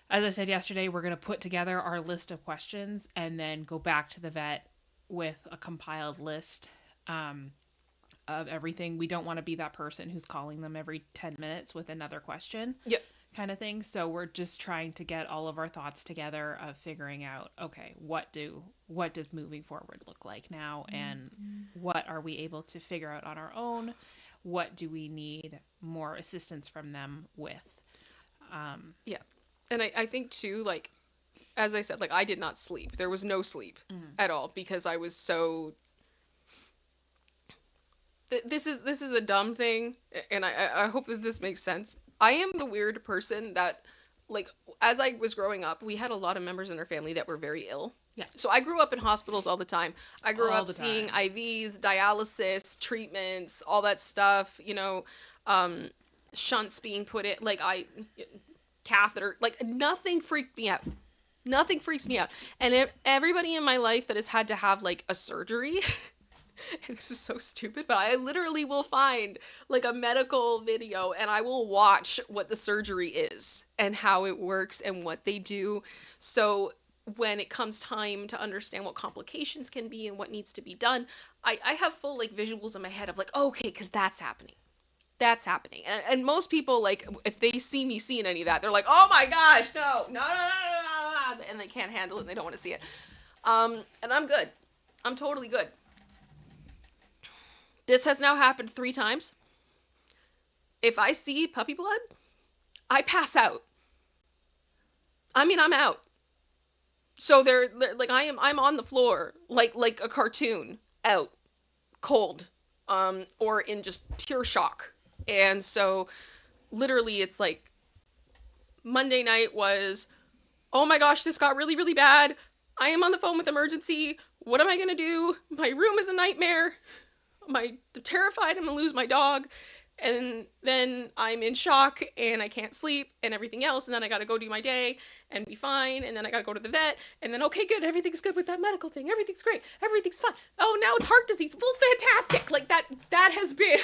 as I said yesterday, we're going to put together our list of questions and then go back to the vet with a compiled list of everything. We don't want to be that person who's calling them every 10 minutes with another question. Yep. Kind of thing. So we're just trying to get all of our thoughts together of figuring out, okay, what does moving forward look like now, and what are we able to figure out on our own? What do we need more assistance from them with? Yeah. And I think too, like, as I said, like, I did not sleep. There was no sleep at all because I was so. This is a dumb thing, and I hope that this makes sense. I am the weird person that, like, as I was growing up, we had a lot of members in our family that were very ill. Yeah. So I grew up in hospitals all the time. I grew All up the seeing time. IVs, dialysis, treatments, all that stuff, shunts being put in, catheter, like, nothing freaked me out. Nothing freaks me out. And everybody in my life that has had to have, like, a surgery, and this is so stupid, but I literally will find, like, a medical video and I will watch what the surgery is and how it works and what they do. So when it comes time to understand what complications can be and what needs to be done, I have full, like, visuals in my head of, like, okay, because that's happening. That's happening. And most people, like, if they see me seeing any of that, they're like, oh my gosh, no, no, no, no, no, no, and they can't handle it and they don't want to see it. And I'm good. I'm totally good. This has now happened 3 times. If I see puppy blood, I pass out. I mean, I'm out. So they're like, I'm on the floor like a cartoon, out, cold, or in just pure shock. And so literally it's like Monday night was, oh my gosh, this got really, really bad. I am on the phone with emergency. What am I going to do? My room is a nightmare. I'm terrified I'm going to lose my dog. And then I'm in shock and I can't sleep and everything else. And then I got to go do my day and be fine. And then I got to go to the vet. And then, okay, good. Everything's good with that medical thing. Everything's great. Everything's fine. Oh, now it's heart disease. Well, fantastic. Like, that has been.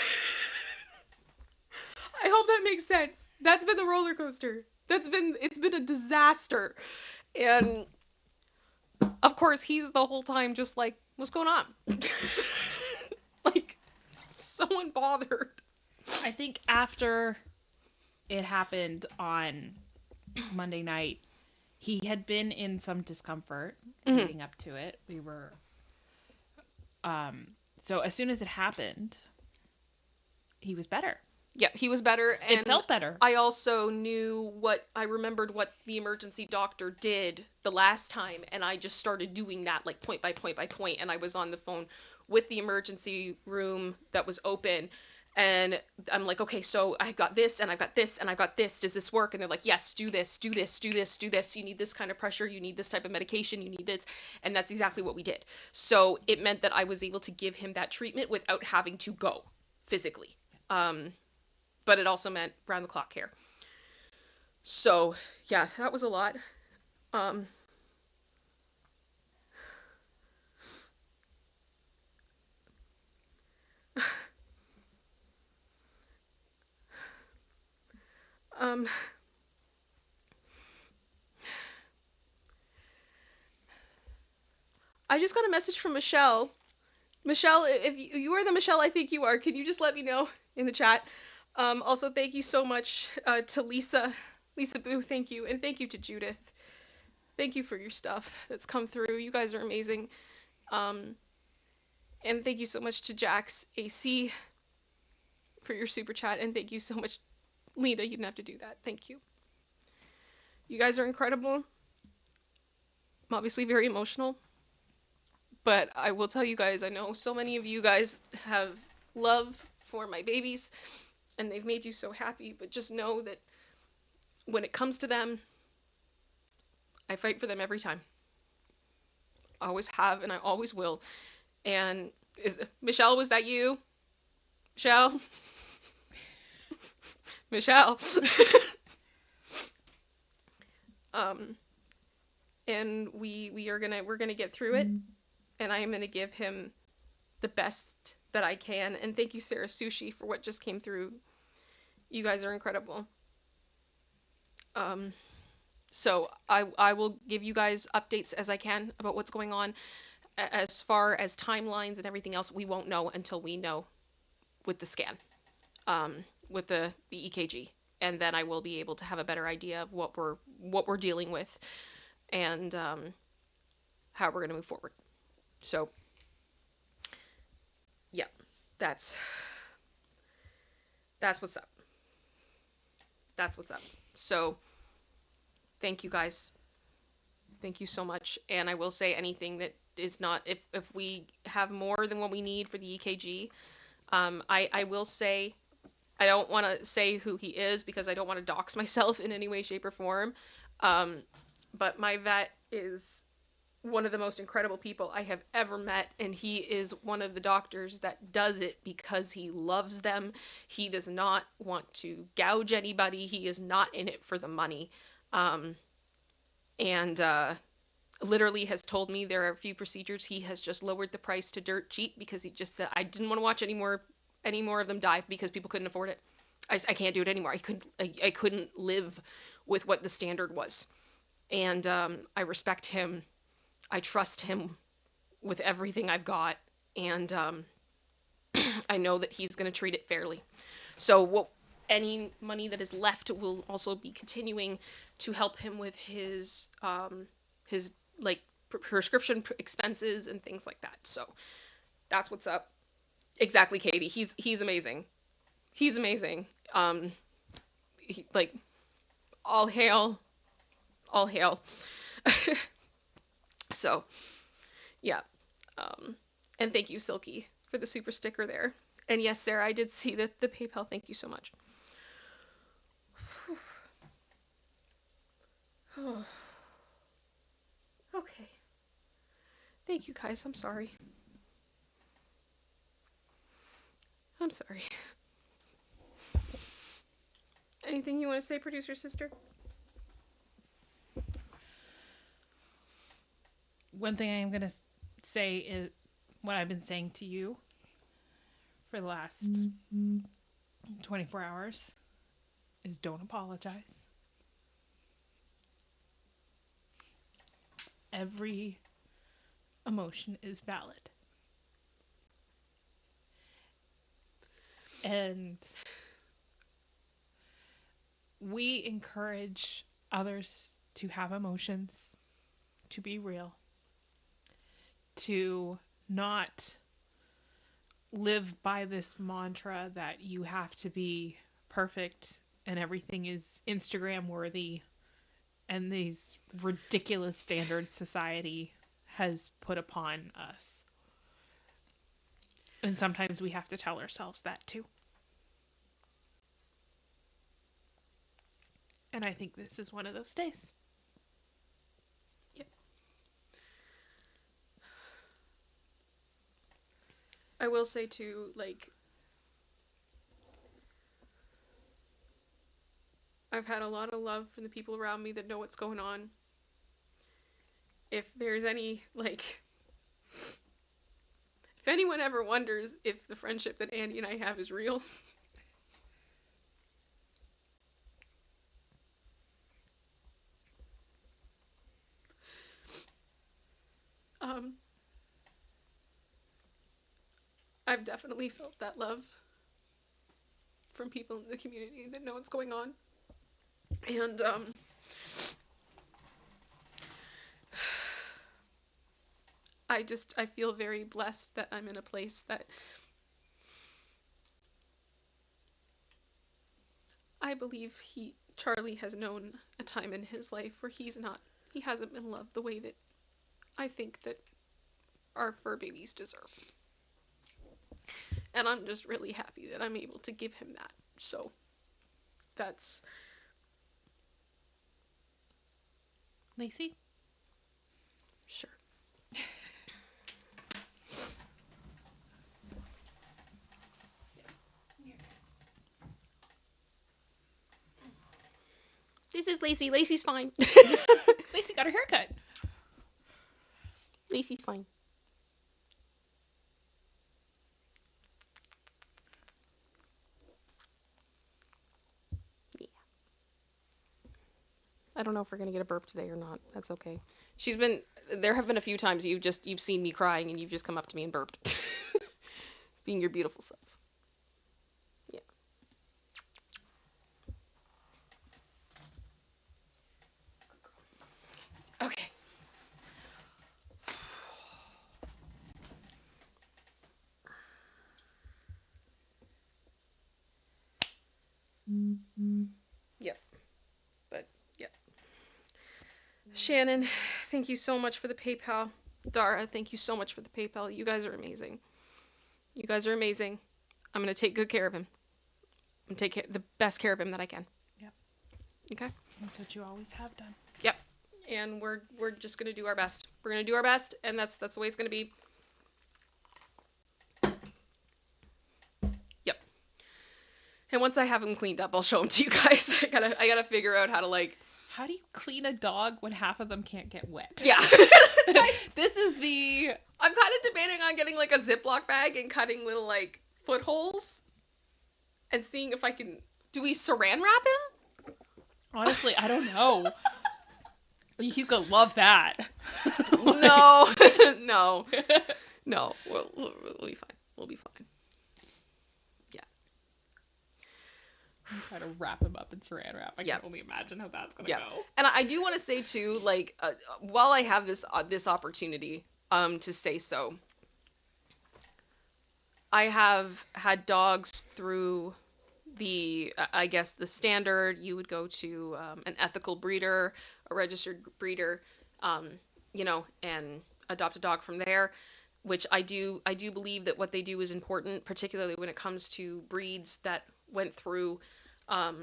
I hope that makes sense. That's been the roller coaster. It's been a disaster. And of course, he's the whole time just like, what's going on? Like, so unbothered. I think after it happened on Monday night, he had been in some discomfort leading up to it. We were, so as soon as it happened, he was better. Yeah, he was better. And it felt better. I also I remembered what the emergency doctor did the last time, and I just started doing that, like, point by point by point. And I was on the phone with the emergency room that was open, and I'm like, okay, so I've got this, and I've got this, and I've got this. Does this work? And they're like, yes, do this, do this, do this, do this. You need this kind of pressure. You need this type of medication. You need this. And that's exactly what we did. So it meant that I was able to give him that treatment without having to go physically. But it also meant round-the-clock care. So, yeah, that was a lot. I just got a message from Michelle. Michelle, if you are the Michelle I think you are, can you just let me know in the chat? Also, thank you so much to Lisa Boo, thank you. And thank you to Judith. Thank you for your stuff that's come through. You guys are amazing. And thank you so much to Jax AC for your super chat. And thank you so much, Lena. You didn't have to do that. Thank you. You guys are incredible. I'm obviously very emotional. But I will tell you guys, I know so many of you guys have love for my babies. And they've made you so happy. But just know that when it comes to them, I fight for them every time. I always have, and I always will. And Michelle, was that you? Michelle? Michelle. And we're gonna get through it, and I am gonna give him the best that I can. And thank you, Sarah Sushi, for what just came through. You guys are incredible. So I will give you guys updates as I can about what's going on. As far as timelines and everything else, we won't know until we know with the scan, with the EKG, and then I will be able to have a better idea of what we're dealing with, and how we're gonna move forward. So yeah, that's what's up. That's what's up. So thank you guys. Thank you so much. And I will say anything that is not, if we have more than what we need for the EKG, I will say, I don't want to say who he is because I don't want to dox myself in any way, shape, or form. But my vet is one of the most incredible people I have ever met, and he is one of the doctors that does it because he loves them. He does not want to gouge anybody. He is not in it for the money. And literally has told me there are a few procedures he has just lowered the price to dirt cheap because he just said, I didn't want to watch any more of them die because people couldn't afford it. I can't do it anymore. I couldn't live with what the standard was. And I respect him. I trust him with everything I've got, and I know that he's going to treat it fairly. So any money that is left will also be continuing to help him with his like prescription expenses and things like that. So that's what's up. Exactly, Katie. He's amazing. He's amazing. Like all hail, all hail. So yeah. And thank you, Silky, for the super sticker there. And yes, Sarah, I did see the PayPal. Thank you so much. Okay. Thank you, guys. I'm sorry. I'm sorry. Anything you want to say, producer sister? One thing I am going to say is what I've been saying to you for the last 24 hours is don't apologize. Every emotion is valid. And we encourage others to have emotions, to be real, to not live by this mantra that you have to be perfect and everything is Instagram worthy and these ridiculous standards society has put upon us. And sometimes we have to tell ourselves that too. And I think this is one of those days. Yep. I will say too, like, I've had a lot of love from the people around me that know what's going on. If there's any, like, if anyone ever wonders if the friendship that Andy and I have is real, I've definitely felt that love from people in the community that know what's going on. And I feel very blessed that I'm in a place that I believe Charlie has known a time in his life where he hasn't been loved the way that I think that our fur babies deserve. And I'm just really happy that I'm able to give him that. So that's... Lacey? Sure. This is Lacey. Lacey's fine. Lacey got her haircut. Lacey's fine. Yeah. I don't know if we're gonna get a burp today or not. That's okay. There have been a few times you've seen me crying and you've just come up to me and burped. Being your beautiful self. Yeah. Okay. Yep. But, yeah. Shannon, thank you so much for the PayPal. Dara, thank you so much for the PayPal. You guys are amazing. You guys are amazing. I'm going to take good care of him. I'm going to take the best care of him that I can. Yep. Okay? That's what you always have done. Yep. And we're just going to do our best. We're going to do our best, and that's the way it's going to be. Yep. And once I have him cleaned up, I'll show him to you guys. I gotta figure out how to, like... How do you clean a dog when half of them can't get wet? Yeah. This is the... I'm kind of debating on getting, like, a Ziploc bag and cutting little, like, footholes and seeing if I can... Do we saran wrap him? Honestly, I don't know. He's gonna love that. No. No. No. We'll be fine. We'll be fine. Yeah. I'm trying to wrap him up in saran wrap. I can only imagine how that's gonna go. And I do want to say, too, like, while I have this opportunity to say so, I have had dogs through I guess the standard. You would go to an ethical breeder, a registered breeder, and adopt a dog from there, which I do believe that what they do is important, particularly when it comes to breeds that went through a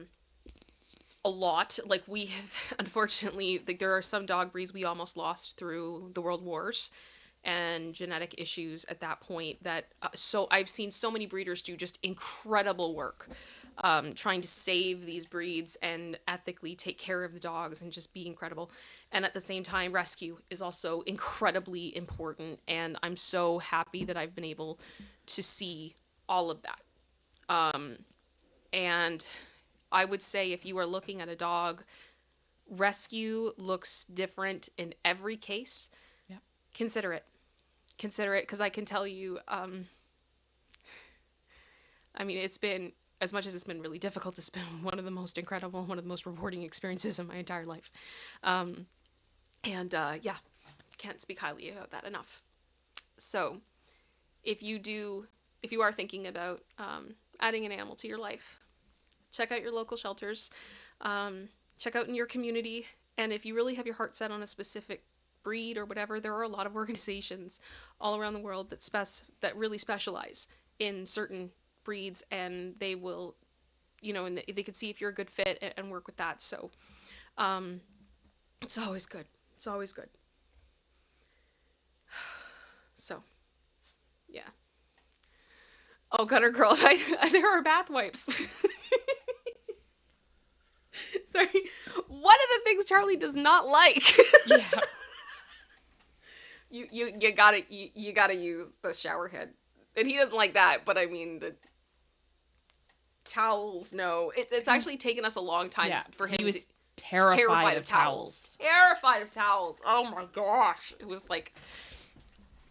lot. Like, we have, unfortunately, like, there are some dog breeds we almost lost through the World Wars and genetic issues at that point, that so I've seen so many breeders do just incredible work trying to save these breeds and ethically take care of the dogs and just be incredible. And at the same time, rescue is also incredibly important, and I'm so happy that I've been able to see all of that. And I would say, if you are looking at a dog, rescue looks different in every case. Yep. Consider it, because I can tell you, I mean, it's been, as much as it's been really difficult, it's been one of the most incredible, one of the most rewarding experiences of my entire life. Yeah, can't speak highly about that enough. So, if you are thinking about adding an animal to your life, check out your local shelters, check out in your community, and if you really have your heart set on a specific breed or whatever, there are a lot of organizations all around the world that really specialize in certain breeds, and they will, and they can see if you're a good fit and work with that. So, it's always good. It's always good. So, yeah. Oh, Gunner Girl, there are bath wipes. Sorry. One of the things Charlie does not like. Yeah. You gotta use the shower head, and he doesn't like that. But I mean, the towels. No, it's actually taken us a long time for him. He was terrified of towels. Terrified of towels. Oh my gosh, it was like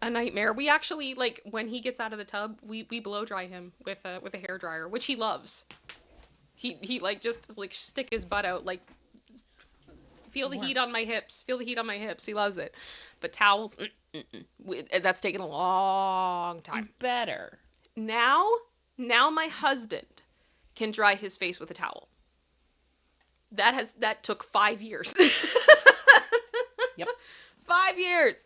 a nightmare. We actually, like, when he gets out of the tub, we blow dry him with a hair dryer, which he loves. He like just like stick his butt out, like, feel the heat on my hips. Feel the heat on my hips. He loves it. But towels, that's taken a long time. It's better. Now my husband can dry his face with a towel. That took 5 years. Yep. 5 years.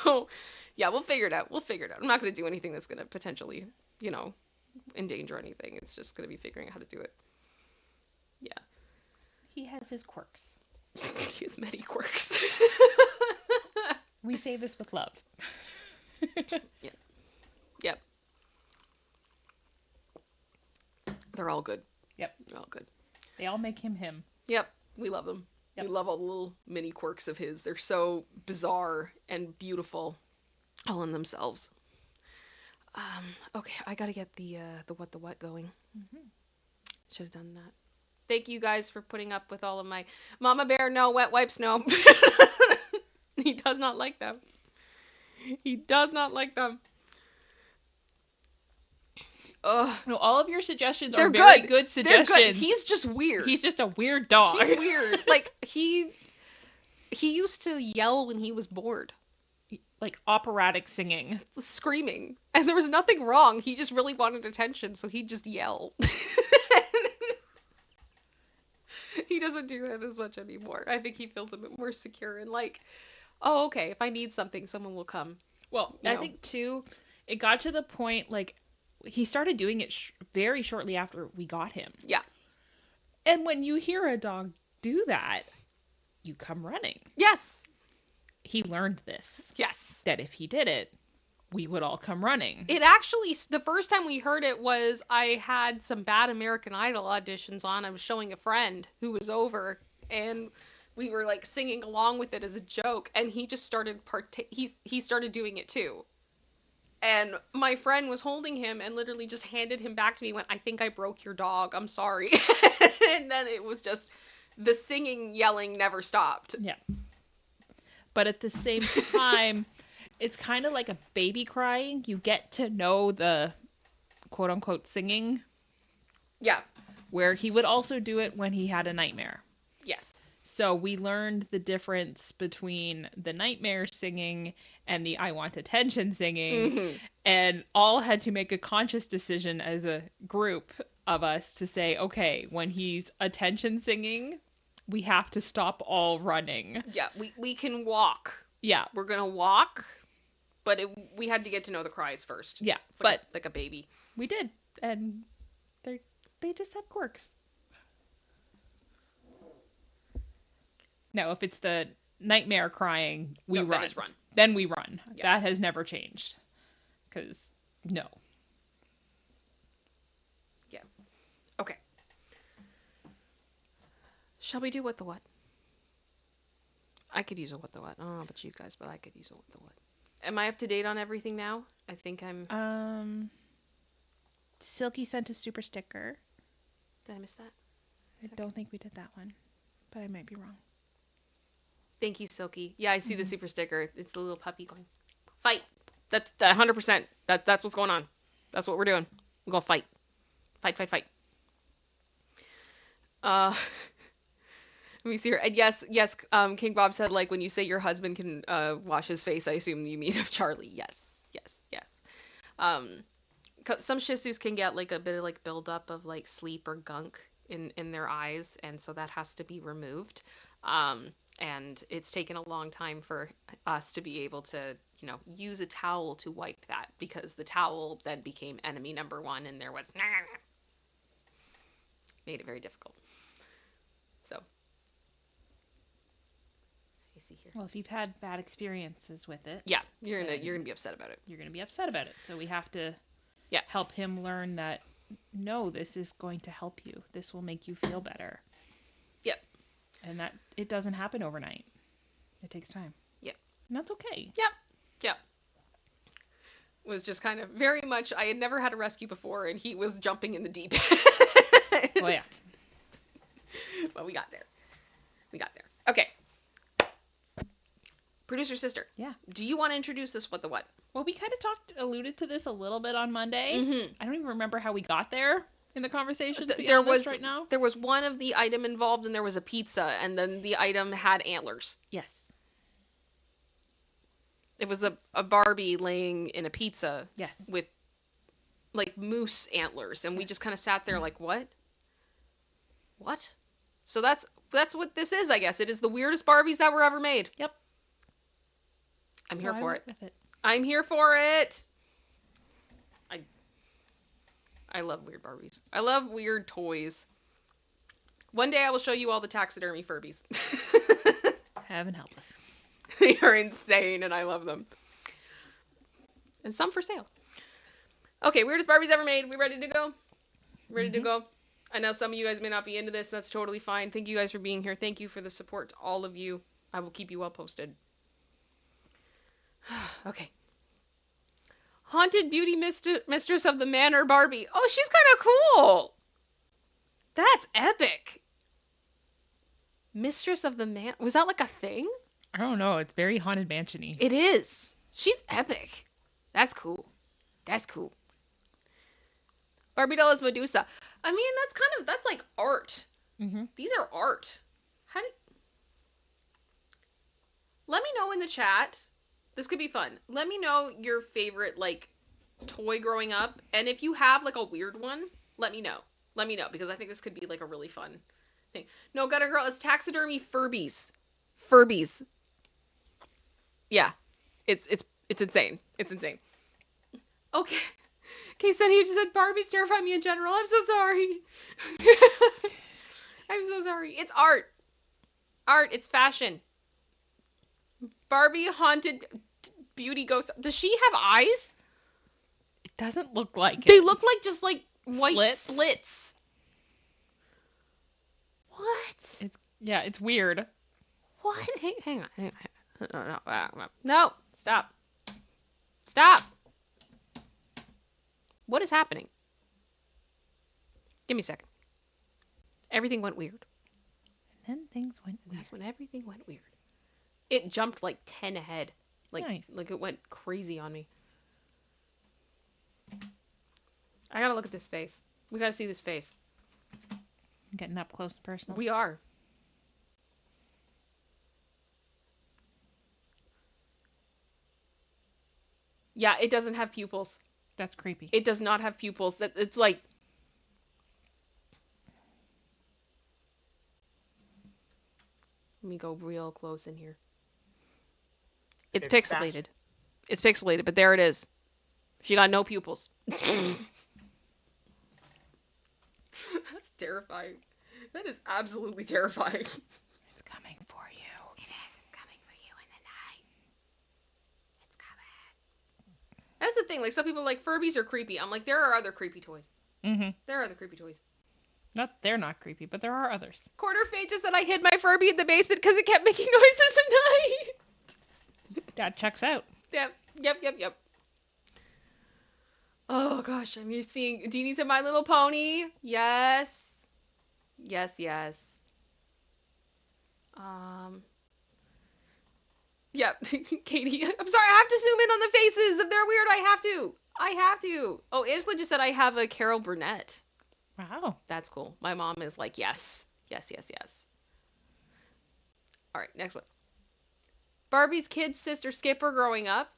So, yeah, we'll figure it out. I'm not going to do anything that's going to potentially, endanger anything. It's just going to be figuring out how to do it. Yeah. He has his quirks. He has many quirks. We say this with love. Yep. Yep. They're all good. Yep. They're all good. They all make him him. Yep. We love them. Yep. We love all the little mini quirks of his. They're so bizarre and beautiful, all in themselves. Okay, I gotta get the What the What going. Should have done that. Thank you guys for putting up with all of my Mama Bear. No wet wipes. No. He does not like them. He does not like them. Ugh. No, all of your suggestions They're are very good. good They're suggestions. good. He's just weird. He's just a weird dog. He's weird. Like he used to yell when he was bored, Like operatic singing. screaming, and there was nothing wrong. He just really wanted attention, so he'd just yell. He doesn't do that as much anymore. I think he feels a bit more secure and like, oh, okay, if I need something, someone will come. Well, I think too, it got to the point like he started doing it very shortly after we got him. Yeah. And when you hear a dog do that, you come running. Yes. He learned this. Yes. That if he did it, we would all come running. It actually, the first time we heard it was I had some bad American Idol auditions on. I was showing a friend who was over, and we were like singing along with it as a joke, and he just started he started doing it too. And my friend was holding him and literally just handed him back to me, went, I think I broke your dog. I'm sorry. And then it was just the singing, yelling never stopped. Yeah. But at the same time, it's kind of like a baby crying. You get to know the quote unquote singing. Yeah. Where he would also do it when he had a nightmare. Yes. So we learned the difference between the nightmare singing and the I want attention singing, and all had to make a conscious decision as a group of us to say, okay, when he's attention singing, we have to stop all running. Yeah, we can walk. Yeah. We're gonna walk, but we had to get to know the cries first. Yeah, it's like a baby. We did, and they just have quirks. No, if it's the nightmare crying, we run. Then it's run. Then we run. Yeah. That has never changed. Because, no. Yeah. Okay. Shall we do What the What? I could use a What the What. I don't know about you guys, but I could use a What the What. Am I up to date on everything now? I think I'm... Silky sent a super sticker. Did I miss that? I don't think we did that one, but I might be wrong. Thank you, Silky. Yeah, I see the super sticker. It's the little puppy going, fight. That's 100%. That's what's going on. That's what we're doing. We're going to fight. Fight, fight, fight. Let me see here. And yes, King Bob said, like, when you say your husband can wash his face, I assume you mean of Charlie. Yes. Some Shih Tzus can get, like, a bit of, like, buildup of, like, sleep or gunk in their eyes, and so that has to be removed. And it's taken a long time for us to be able to, use a towel to wipe that, because the towel then became enemy number one, and there was... Made it very difficult. So... You see here. Well, if you've had bad experiences with it... Yeah, you're gonna be upset about it. You're gonna be upset about it. So we have to help him learn that, no, this is going to help you. This will make you feel better. Yep. And that it doesn't happen overnight. It takes time. Yep. And that's okay. Yep. Was just kind of very much, I had never had a rescue before, and he was jumping in the deep end. Well, yeah. But we got there. Okay. Producer sister. Yeah. Do you want to introduce this What the What? Well, we kind of alluded to this a little bit on Monday. Mm-hmm. I don't even remember how we got there in the conversation, to be there honest, was right now. There was one of the item involved, and there was a pizza, and then the item had antlers. Yes. It was a Barbie laying in a pizza. Yes. With, like, moose antlers, and we just kind of sat there like, what? What? So that's what this is, I guess. It is the weirdest Barbies that were ever made. Yep. I'm here for it. With it. I'm here for it. I love weird Barbies. I love weird toys. One day I will show you all the taxidermy Furbies. Heaven help us. They are insane, and I love them. And some for sale. Okay, weirdest Barbies ever made. We ready to go? Ready to go? I know some of you guys may not be into this. That's totally fine. Thank you guys for being here. Thank you for the support to all of you. I will keep you well posted. Okay. Haunted beauty mistress of the manor, Barbie. Oh, she's kind of cool. That's epic. Mistress of the man. Was that like a thing? I don't know. It's very Haunted Mansion-y. It is. She's epic. That's cool. That's cool. Barbie doll is Medusa. I mean, that's like art. Mm-hmm. These are art. Let me know in the chat. This could be fun. Let me know your favorite, like, toy growing up. And if you have, like, a weird one, let me know. Let me know, because I think this could be, like, a really fun thing. No, Gutter Girl, it's taxidermy Furbies. Furbies. Yeah. It's insane. It's insane. Okay. Okay, Sunny, you just said Barbies terrify me in general. I'm so sorry. I'm so sorry. It's art. Art. It's fashion. Barbie haunted beauty ghost. Does she have eyes? It doesn't look like it. They look like just like white slits. What? It's weird. What? Hang on. No. Stop. Stop. What is happening? Give me a second. Everything went weird. And then things went weird. That's when everything went weird. It jumped like 10 ahead. Like, nice. Like it went crazy on me. I gotta look at this face. We gotta see this face. Getting up close and personal. We are. Yeah, it doesn't have pupils. That's creepy. It does not have pupils. It's like... Let me go real close in here. It's pixelated. It's pixelated, but there it is. She got no pupils. That's terrifying. That is absolutely terrifying. It's coming for you. It is. It's coming for you in the night. It's coming. That's the thing. Like, some people are like, Furbies are creepy. I'm like, there are other creepy toys. Mm-hmm. There are other creepy toys. They're not creepy, but there are others. Quarter Fate just said I hid my Furby in the basement because it kept making noises at night. That checks out. Yep. Oh gosh, I'm used to seeing Deanie said My Little Pony. Yes. Yeah. Katie, I'm sorry, I have to zoom in on the faces. If they're weird, I have to. Oh, Angela just said I have a Carol Burnett. Wow. That's cool. My mom is like, yes. All right, next one. Barbie's kid sister Skipper growing up.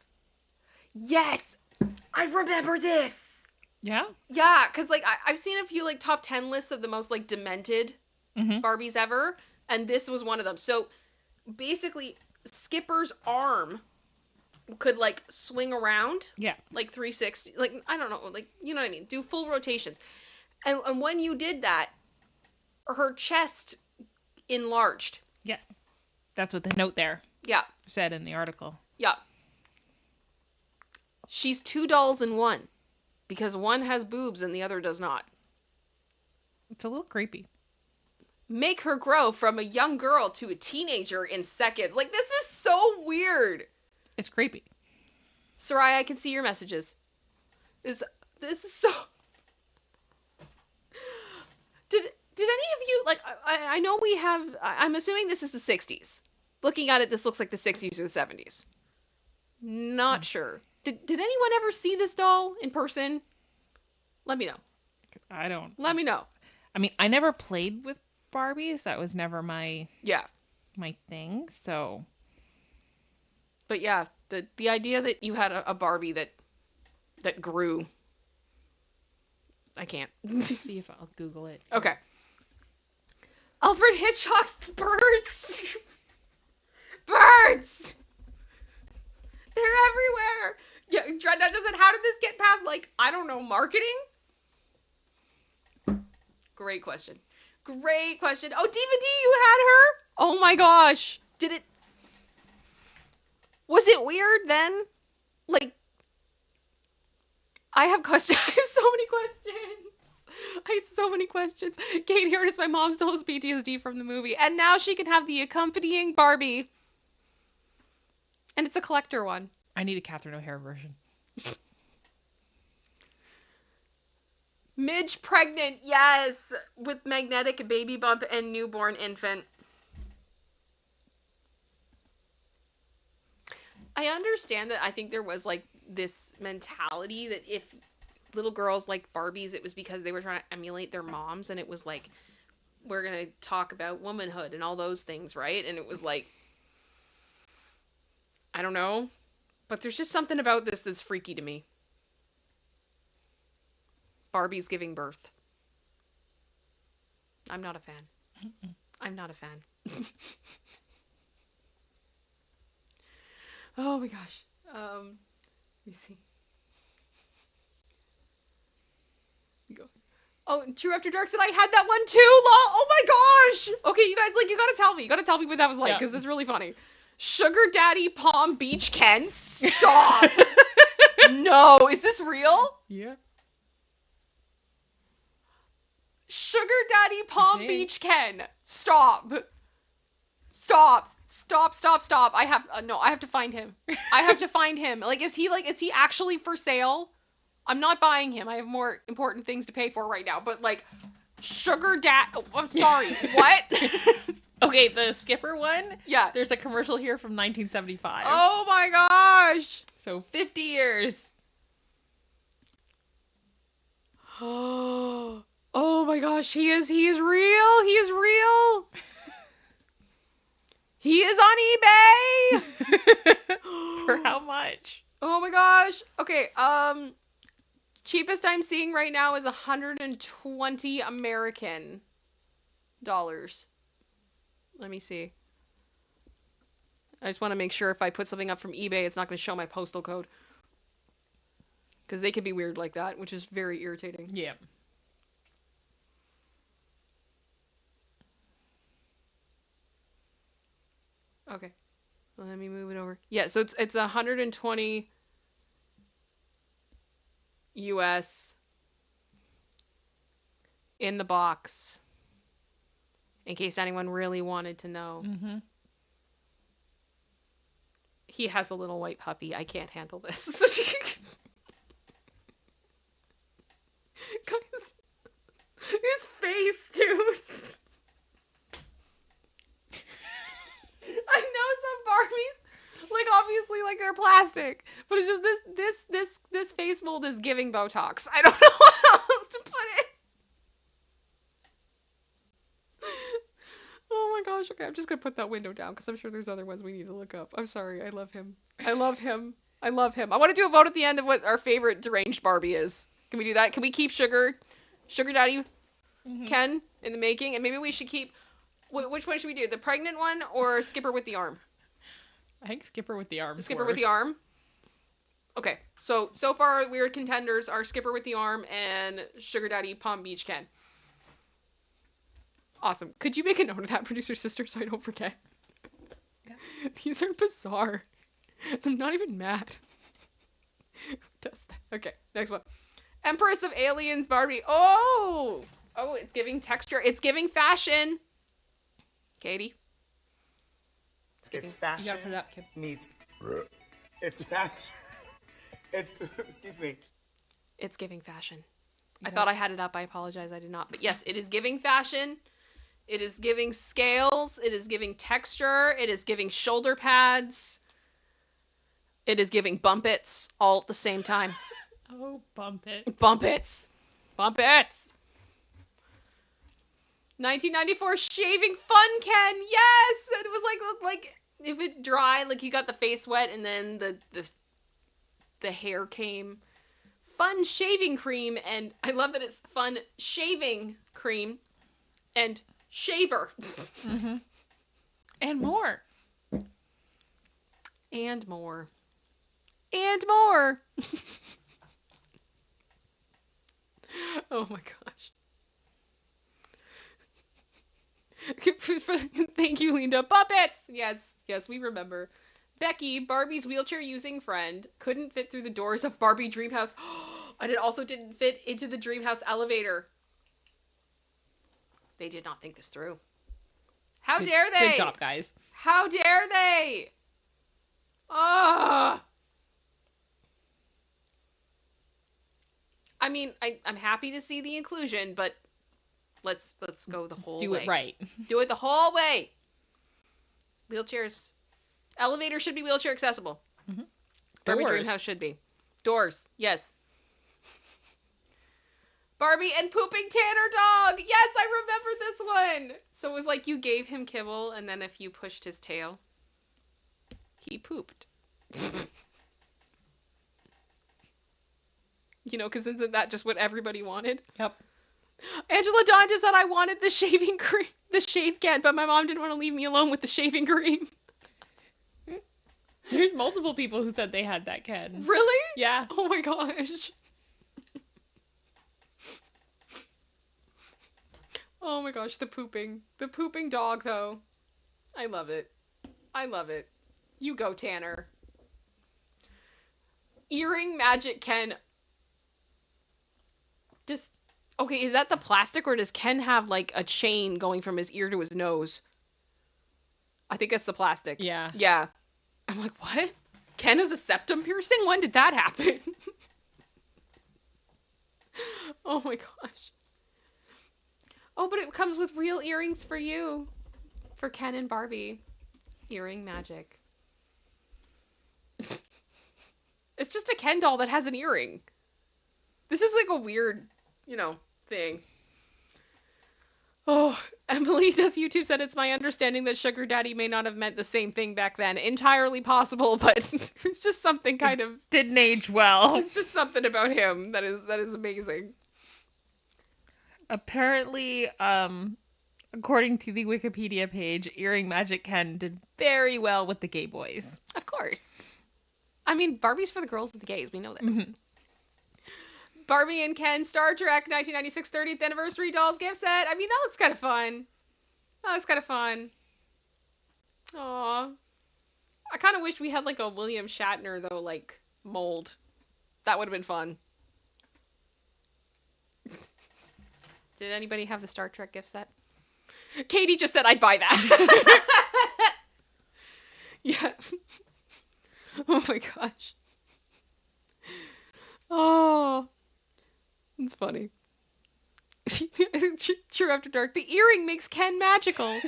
Yes! I remember this! Yeah? Yeah, because, like, I've seen a few, like, top 10 lists of the most, like, demented Barbies ever, and this was one of them. So, basically, Skipper's arm could, like, swing around. Yeah. Like, 360. Like, I don't know. Like, you know what I mean? Do full rotations. And when you did that, her chest enlarged. Yes. That's what the note there said in the article. Yeah. She's two dolls in one. Because one has boobs and the other does not. It's a little creepy. Make her grow from a young girl to a teenager in seconds. Like, this is so weird. It's creepy. Soraya, I can see your messages. This is so... Did any of you, like, I know we have, I'm assuming this is the 60s. Looking at it, this looks like the 60s or the 70s. Not sure. Did anyone ever see this doll in person? Let me know. I don't. Let me know. I mean, I never played with Barbies. That was never my thing, so. But yeah, the idea that you had a Barbie that grew. I can't. See if I'll Google it. Okay. Alfred Hitchcock's birds. Birds. They're everywhere. Yeah, Dreadnought just said, how did this get past, like, I don't know, marketing? Great question. Oh, Diva D, you had her? Oh my gosh. Was it weird then? Like, I have so many questions. I had so many questions. Katie Curtis, my mom still has PTSD from the movie, and now she can have the accompanying Barbie. And it's a collector one. I need a Catherine O'Hara version. Midge pregnant, yes, with magnetic baby bump and newborn infant. I understand that. I think there was like this mentality that if little girls liked Barbies, it was because they were trying to emulate their moms, and it was like, we're gonna talk about womanhood and all those things, right? And it was like, I don't know, but there's just something about this that's freaky to me. Barbie's giving birth. I'm not a fan. I'm not a fan. Oh my gosh. Let me see. We go. Oh, True After Dark said I had that one too. Lol. Oh my gosh. Okay, you guys, like, you gotta tell me. You gotta tell me what that was like, because it's really funny. Sugar Daddy Palm Beach Ken. Stop. No, is this real? Yeah. Sugar Daddy Palm Beach Ken. Stop. Stop. Stop, stop, stop. I have I have to find him. I have to find him. Is he actually for sale? I'm not buying him. I have more important things to pay for right now. But like, Sugar Dad, oh, I'm sorry. What? Okay, the Skipper one. Yeah. There's a commercial here from 1975. Oh my gosh. So 50 years. Oh my gosh, he is real. He is real. He is on eBay. For how much? Oh my gosh. Okay, cheapest I'm seeing right now is 120 American dollars. Let me see. I just want to make sure if I put something up from eBay, it's not going to show my postal code. Because they can be weird like that, which is very irritating. Yeah. Okay. Let me move it over. Yeah, so it's 120 US in the box. In case anyone really wanted to know. Mm-hmm. He has a little white puppy. I can't handle this. Guys, his face too. I know some Barbies, like, obviously, like, they're plastic, but it's just this face mold is giving Botox. I don't know how else to put it. Oh my gosh. Okay, I'm just gonna put that window down because I'm sure there's other ones we need to look up. I'm sorry. I love him. I love him. I love him. I want to do a vote at the end of what our favorite deranged Barbie is. Can we do that? Can we keep Sugar Daddy Ken in the making? And maybe we should keep... Which one should we do? The pregnant one or Skipper with the arm? I think Skipper with the arm. Skipper with the arm? Okay. So far, weird contenders are Skipper with the arm and Sugar Daddy Palm Beach Ken. Awesome. Could you make a note of that, producer sister, so I don't forget? Yeah. These are bizarre. I'm not even mad. Who does that? Okay, next one. Empress of Aliens Barbie. Oh, it's giving texture. It's giving fashion. Katie. It's fashion. You gotta put it up, Kim. Meets. It's fashion. It's, excuse me. It's giving fashion. I thought I had it up. I apologize. I did not. But yes, it is giving fashion. It is giving scales. It is giving texture. It is giving shoulder pads. It is giving bumpets all at the same time. Oh, bumpets. Bumpets. Bumpets. 1994 shaving fun, Ken. Yes, it was like if it dried, like you got the face wet, and then the hair came. Fun shaving cream, and I love that it's fun shaving cream, and shaver. Mm-hmm. And more. And more. And more. Oh my gosh. Thank you, Linda. Puppets! Yes, we remember. Becky, Barbie's wheelchair-using friend, couldn't fit through the doors of Barbie Dreamhouse. And it also didn't fit into the Dreamhouse elevator. They did not think this through. How dare they? Good job, guys. How dare they? Ugh. I mean, I'm happy to see the inclusion, but let's go the whole way. Do it right. Do it the whole way. Wheelchairs. Elevator should be wheelchair accessible. Mm-hmm. Barbie Dreamhouse should be. Doors. Yes. Barbie and pooping Tanner dog. Yes, I remember this one. So it was like you gave him kibble, and then if you pushed his tail, he pooped. You know, because isn't that just what everybody wanted? Yep. Angela Dawn just said I wanted the shaving cream, the shave can, but my mom didn't want to leave me alone with the shaving cream. There's multiple people who said they had that can. Really? Yeah. Oh my gosh. Oh my gosh, the pooping. The pooping dog, though. I love it. I love it. You go, Tanner. Earring Magic Ken. Just... Okay, is that the plastic, or does Ken have, like, a chain going from his ear to his nose? I think it's the plastic. Yeah. Yeah. I'm like, what? Ken has a septum piercing? When did that happen? Oh my gosh. Oh, but it comes with real earrings for you. For Ken and Barbie. Earring magic. It's just a Ken doll that has an earring. This is like a weird, you know, thing. Oh, Emily does YouTube said it's my understanding that sugar daddy may not have meant the same thing back then. Entirely possible, but it's just something kind of Didn't age well. It's just something about him that is amazing. Apparently, according to the Wikipedia page, Earring Magic Ken did very well with the gay boys. Of course. I mean, Barbie's for the girls and the gays. We know this. Mm-hmm. Barbie and Ken Star Trek 1996 30th Anniversary Dolls gift set. I mean, that looks kind of fun. That looks kind of fun. Aww. I kind of wish we had, like, a William Shatner, though, like, mold. That would have been fun. Did anybody have the Star Trek gift set? Katie just said I'd buy that. Yeah. Oh my gosh. Oh. It's funny. True After Dark. The earring makes Ken magical.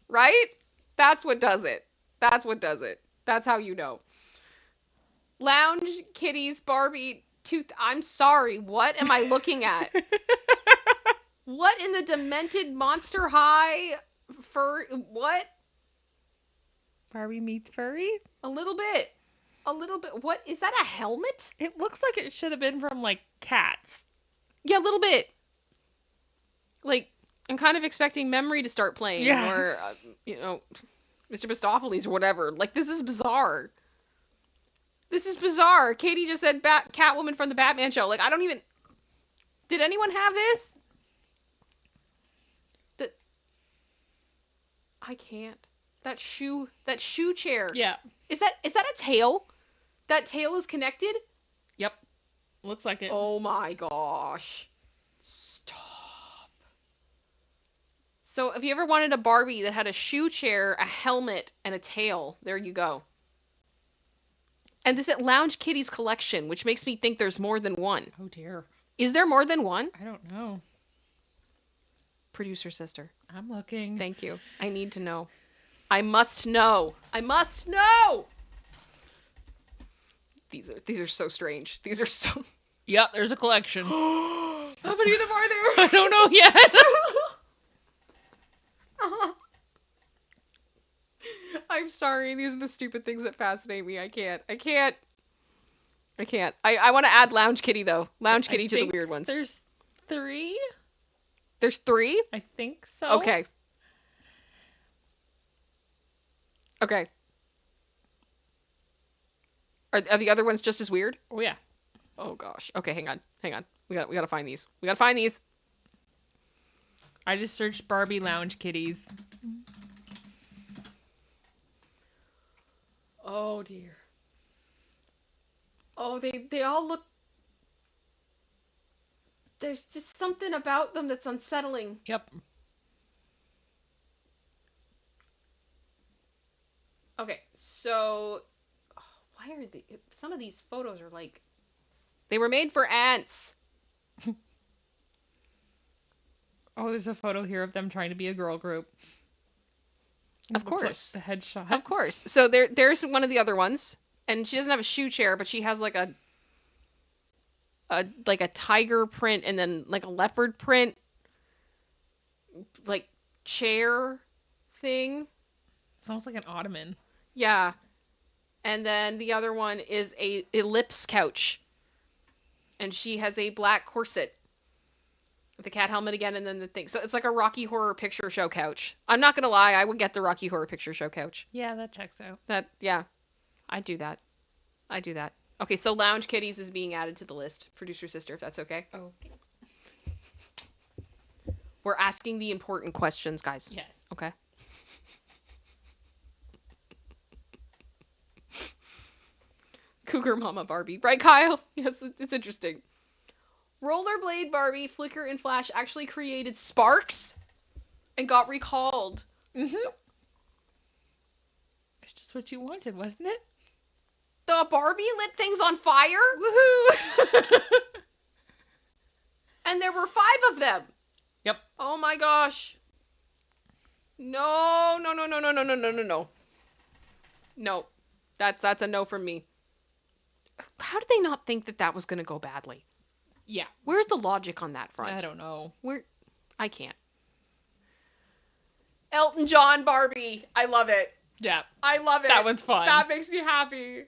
Right? That's what does it. That's what does it. That's how you know. Lounge Kitties Barbie Tooth. I'm sorry. What am I looking at? What in the demented Monster High fur? What? Barbie meets furry? A little bit. A little bit. What? Is that a helmet? It looks like it should have been from, like, Cats. Yeah, a little bit. Like, I'm kind of expecting Memory to start playing. Yeah. Or, you know, Mr. Mistopheles or whatever. Like, this is bizarre. This is bizarre. Katie just said Catwoman from the Batman show. Like, I don't even... Did anyone have this? I can't. That shoe chair. Yeah. Is that a tail? That tail is connected? Yep. Looks like it. Oh my gosh. Stop. So if you ever wanted a Barbie that had a shoe chair, a helmet, and a tail, there you go. And this at Lounge Kitties collection, which makes me think there's more than one. Oh dear. Is there more than one? I don't know. Producer sister. I'm looking. Thank you. I need to know. I must know. I must know. These are so strange. These are so... Yep, there's a collection. How many of them are there? I don't know yet. I'm sorry. These are the stupid things that fascinate me. I can't. I want to add Lounge Kitty, though. Lounge Kitty to the weird ones. There's 3? There's 3? I think so. Okay. Okay. Are the other ones just as weird? Oh, yeah. Oh, gosh. Okay, hang on. We gotta find these. We gotta find these. I just searched Barbie Lounge Kitties. Oh, dear. Oh, they all look... There's just something about them that's unsettling. Yep. Okay, so why are some of these photos are like they were made for ants. Oh, there's a photo here of them trying to be a girl group. Of course. Like the headshot. Of course. So there's one of the other ones, and she doesn't have a shoe chair, but she has like a tiger print and then like a leopard print like chair thing. It's almost like an ottoman. Yeah. And then the other one is a ellipse couch. And she has a black corset. With the cat helmet again and then the thing. So it's like a Rocky Horror Picture Show couch. I'm not going to lie, I would get the Rocky Horror Picture Show couch. Yeah, that checks out. Yeah. I do that. Okay, so Lounge Kitties is being added to the list. Producer Sister, if that's okay. Okay. We're asking the important questions, guys. Yes. Okay. Cougar Mama Barbie. Right, Kyle? Yes, it's interesting. Rollerblade Barbie, Flicker, and Flash actually created sparks and got recalled. Mm-hmm. So, it's just what you wanted, wasn't it? The Barbie lit things on fire? Woohoo! And there were 5 of them. Yep. Oh my gosh. No. No. That's a no from me. How did they not think that was going to go badly? Yeah. Where's the logic on that front? I don't know. I can't. Elton John Barbie. I love it. Yeah. I love it. That one's fun. That makes me happy.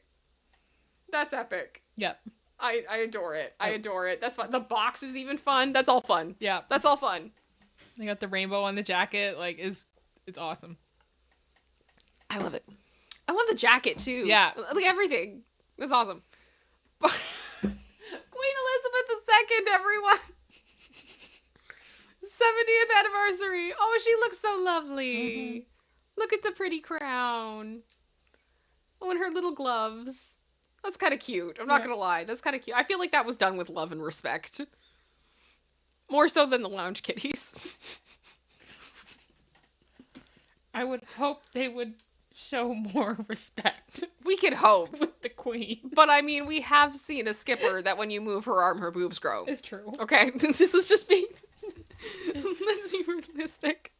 That's epic. Yep. I adore it. I adore it. That's fun. The box is even fun. That's all fun. Yeah. That's all fun. They got the rainbow on the jacket. Like, it's awesome. I love it. I love the jacket too. Yeah. Like everything. It's awesome. Queen Elizabeth II, everyone. 70th anniversary. Oh, she looks so lovely. Mm-hmm. Look at the pretty crown. Oh, and her little gloves. That's kind of cute. I'm not going to lie. That's kind of cute. I feel like that was done with love and respect. More so than the Lounge Kitties. I would hope they would show more respect. We could hope. With the queen. But I mean, we have seen a skipper that when you move her arm, her boobs grow. It's true. Okay, let's just be... let's be realistic.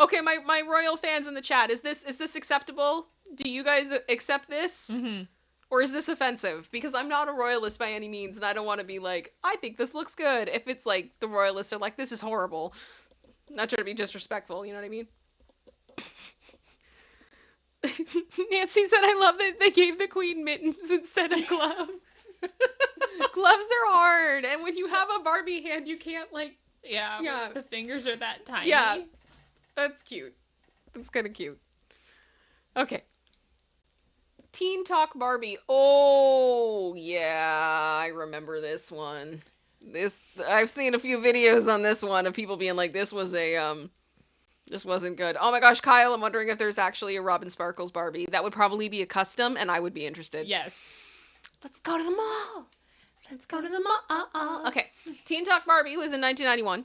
Okay, my royal fans in the chat, is this acceptable? Do you guys accept this? Mm-hmm. Or is this offensive? Because I'm not a royalist by any means, and I don't want to be like, I think this looks good. If it's like, the royalists are like, this is horrible. I'm not trying to be disrespectful, you know what I mean? Nancy said, I love that they gave the queen mittens instead of gloves. Gloves are hard, and when you have a Barbie hand, you can't, like... Yeah. The fingers are that tiny. Yeah. That's cute. That's kind of cute. Okay. Teen Talk Barbie. Oh, yeah. I remember this one. I've seen a few videos on this one of people being like, this wasn't good. Oh my gosh, Kyle, I'm wondering if there's actually a Robin Sparkles Barbie. That would probably be a custom, and I would be interested. Yes. Let's go to the mall. Let's go to the mall. Okay. Teen Talk Barbie was in 1991.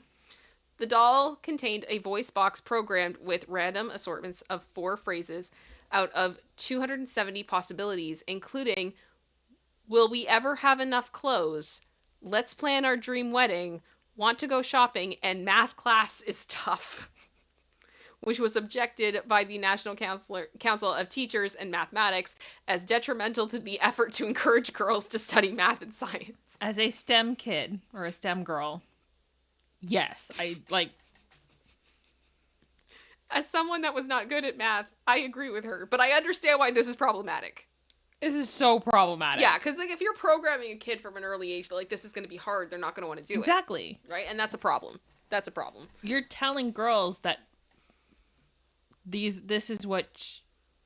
The doll contained a voice box programmed with random assortments of 4 phrases out of 270 possibilities, including, will we ever have enough clothes? Let's plan our dream wedding. Want to go shopping? And math class is tough. Which was objected by the National Council of Teachers and Mathematics as detrimental to the effort to encourage girls to study math and science. As a STEM kid, or a STEM girl, yes, As someone that was not good at math, I agree with her, but I understand why this is problematic. This is so problematic. Yeah, because like if you're programming a kid from an early age that like this is going to be hard, they're not going to want to do Exactly. it. Right? And that's a problem. That's a problem. You're telling girls that this is what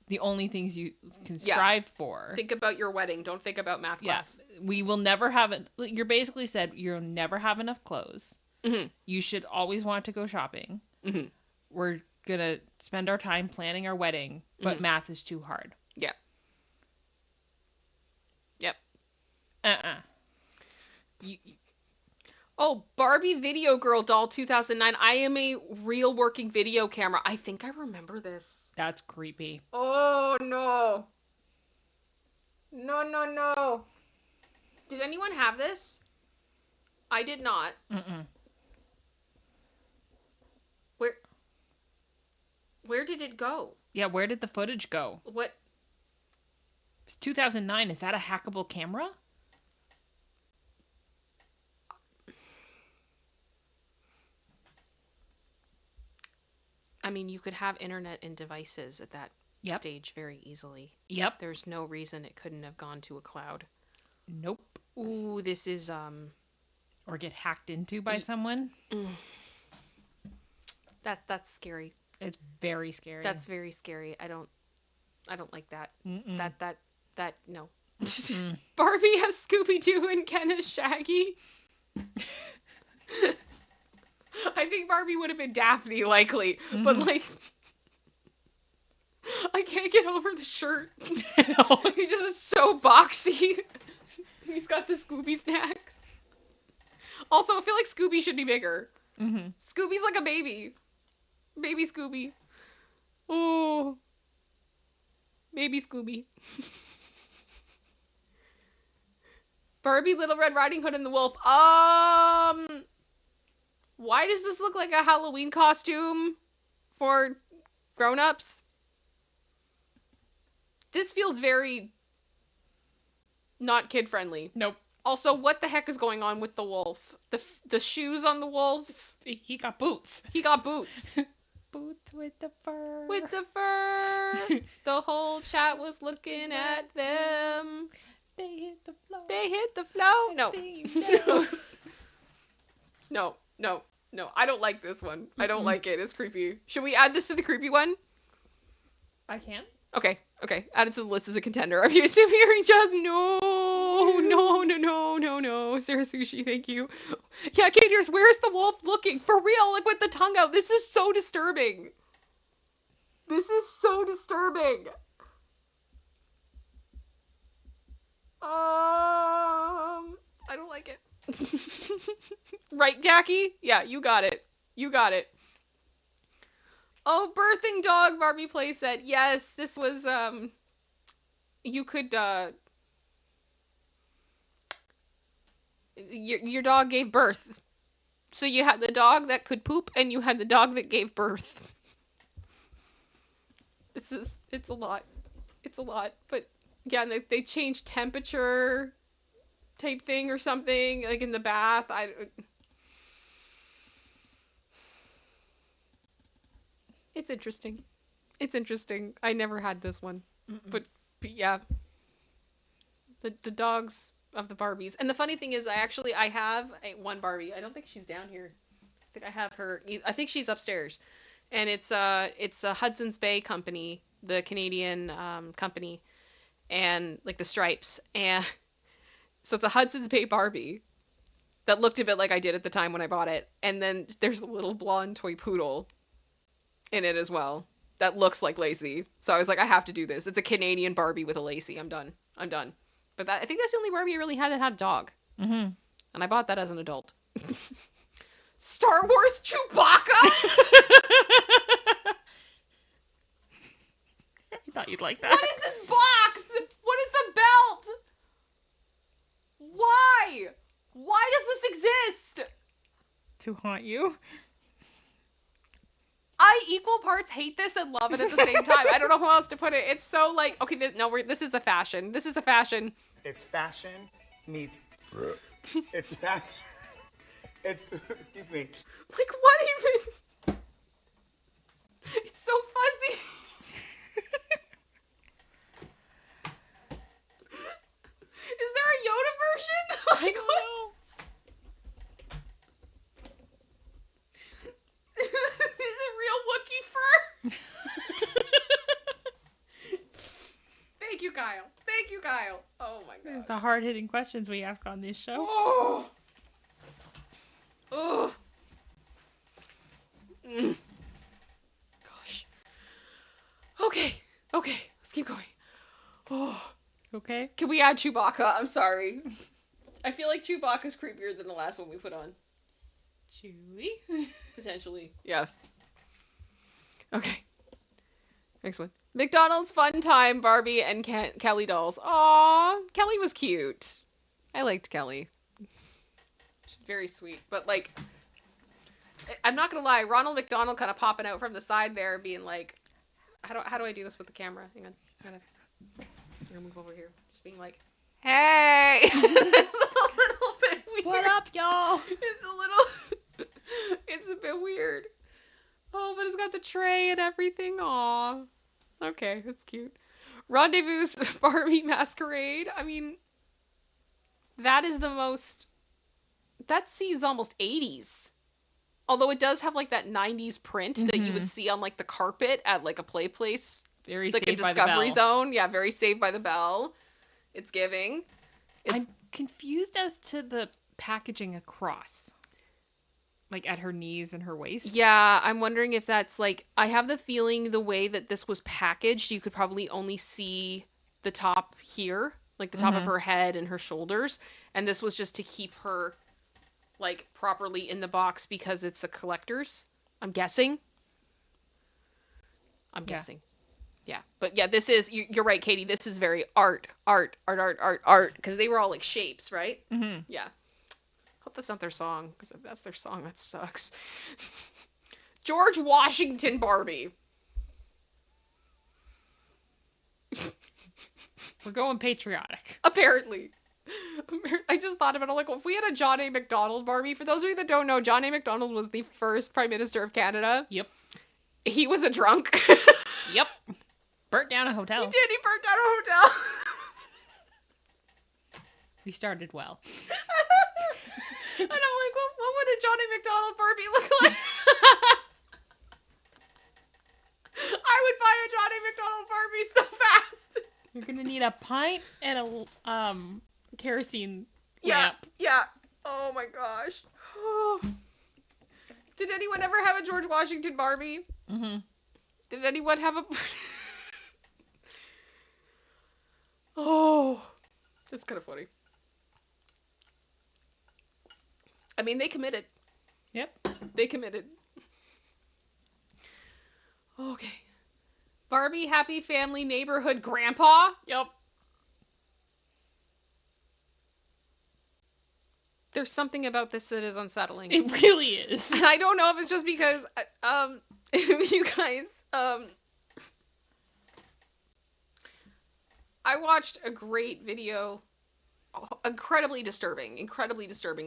the only things you can strive for. Think about your wedding. Don't think about math class. Yes. We will never have it. You're basically said you'll never have enough clothes. Mm-hmm. You should always want to go shopping. Mm-hmm. We're going to spend our time planning our wedding, but math is too hard. Yeah. Yep. Oh, Barbie Video Girl Doll 2009. I am a real working video camera. I think I remember this. That's creepy. Oh, no. No, no, no. Did anyone have this? I did not. Mm-mm. Where did it go? Yeah, where did the footage go? What? It's 2009. Is that a hackable camera? I mean, you could have internet and devices at that stage very easily. Yep. There's no reason it couldn't have gone to a cloud. Nope. Ooh, this is Or get hacked into by someone. That's scary. It's very scary. That's very scary. I don't like that. Mm-mm. That no. Barbie has Scooby-Doo and Ken as Shaggy. I think Barbie would have been Daphne likely, but like I can't get over the shirt. He just is so boxy. He's got the Scooby snacks. Also, I feel like Scooby should be bigger. Mm-hmm. Scooby's like a baby. Baby Scooby. Oh. Baby Scooby. Barbie, Little Red Riding Hood, and the Wolf. Why does this look like a Halloween costume for grown-ups? This feels very not kid-friendly. Nope. Also, what the heck is going on with the wolf? The shoes on the wolf? He got boots. He got boots. Boots with the fur. With the fur. The whole chat was looking at them. They hit the floor. They hit the floor. No. No. No. No. I don't like this one. I don't like it. It's creepy. Should we add this to the creepy one? I can. Okay. Okay. Add it to the list as a contender. I'm used to hearing just no. Sarah Sushi, thank you. Yeah, Katers, where's the wolf looking? For real, like with the tongue out. This is so disturbing. This is so disturbing. I don't like it. Right, Jackie? Yeah, you got it. You got it. Oh, birthing dog Barbie playset. Yes, this was, you could, your dog gave birth. So you had the dog that could poop, and you had the dog that gave birth. It's a lot. It's a lot. But, yeah, they changed temperature type thing or something, like in the bath. It's interesting. It's interesting. I never had this one. But yeah. The dogs of the Barbies. And the funny thing is, I have one Barbie. I don't think she's down here. I think I have her. I think she's upstairs. And it's a Hudson's Bay company, the Canadian company, and like the stripes. And so it's a Hudson's Bay Barbie that looked a bit like I did at the time when I bought it. And then there's a little blonde toy poodle in it as well that looks like Lacey. So I was like, I have to do this. It's a Canadian Barbie with a Lacey. I'm done. But I think that's the only Barbie I really had that had a dog. Mm-hmm. And I bought that as an adult. Star Wars Chewbacca? I thought you'd like that. What is this box? What is the belt? Why? Why does this exist? To haunt you? I equal parts hate this and love it at the same time. I don't know how else to put it. It's so like, okay, this is a fashion. This is a fashion. It's fashion meets. It's fashion. It's, excuse me. Like, what even? It's so fuzzy. Is there a Yoda version? Like, what? Is it real Wookiee fur? Thank you, Kyle. Thank you, Kyle. Oh my god. There's the hard-hitting questions we ask on this show. Oh. Oh. Gosh. Okay. Let's keep going. Oh. Okay. Can we add Chewbacca? I'm sorry. I feel like Chewbacca's creepier than the last one we put on. Chewy. Potentially. Yeah. Okay. Next one. McDonald's Fun Time Barbie and Kelly dolls. Aww. Kelly was cute. I liked Kelly. She's very sweet. But, like, I'm not gonna lie. Ronald McDonald kind of popping out from the side there being like, how do I do this with the camera? Hang on. I'm gonna move over here. Just being like, hey! It's a little bit weird. What up, y'all? It's a bit weird. Oh, but it's got the tray and everything. Aw. Okay, that's cute. Rendezvous Barbie Masquerade. I mean, that is the most... That seems almost 80s. Although it does have, like, that 90s print that you would see on, like, the carpet at, like, a play place. Very like Saved a by the Discovery Bell. Zone. Yeah, very Saved by the Bell. It's giving. I'm confused as to the packaging across. Like at her knees and her waist. Yeah, I'm wondering if that's like, I have the feeling the way that this was packaged, you could probably only see the top here, like the top of her head and her shoulders. And this was just to keep her like properly in the box because it's a collector's. I'm guessing. Yeah. But yeah, this is, you're right, Katie. This is very art. Because they were all like shapes, right? Mm-hmm. Yeah. Hope that's not their song, because if that's their song, that sucks. George Washington Barbie. We're going patriotic. Apparently. I just thought about it, like, well, if we had a John A. Macdonald Barbie, for those of you that don't know, John A. Macdonald was the first Prime Minister of Canada. Yep. He was a drunk. Yep. Burnt down a hotel. He did, he burnt down a hotel. We started well. And I'm like, what would a Johnny McDonald Barbie look like? I would buy a Johnny McDonald Barbie so fast. You're gonna need a pint and a kerosene lamp. Yeah. Oh my gosh. Did anyone ever have a George Washington Barbie? Mm-hmm. Did anyone have a... Oh, that's kind of funny. I mean, they committed. Yep. They committed. Okay. Barbie Happy Family Neighborhood Grandpa? Yep. There's something about this that is unsettling. It really is. And I don't know if it's just because, you guys, I watched a great video, incredibly disturbing.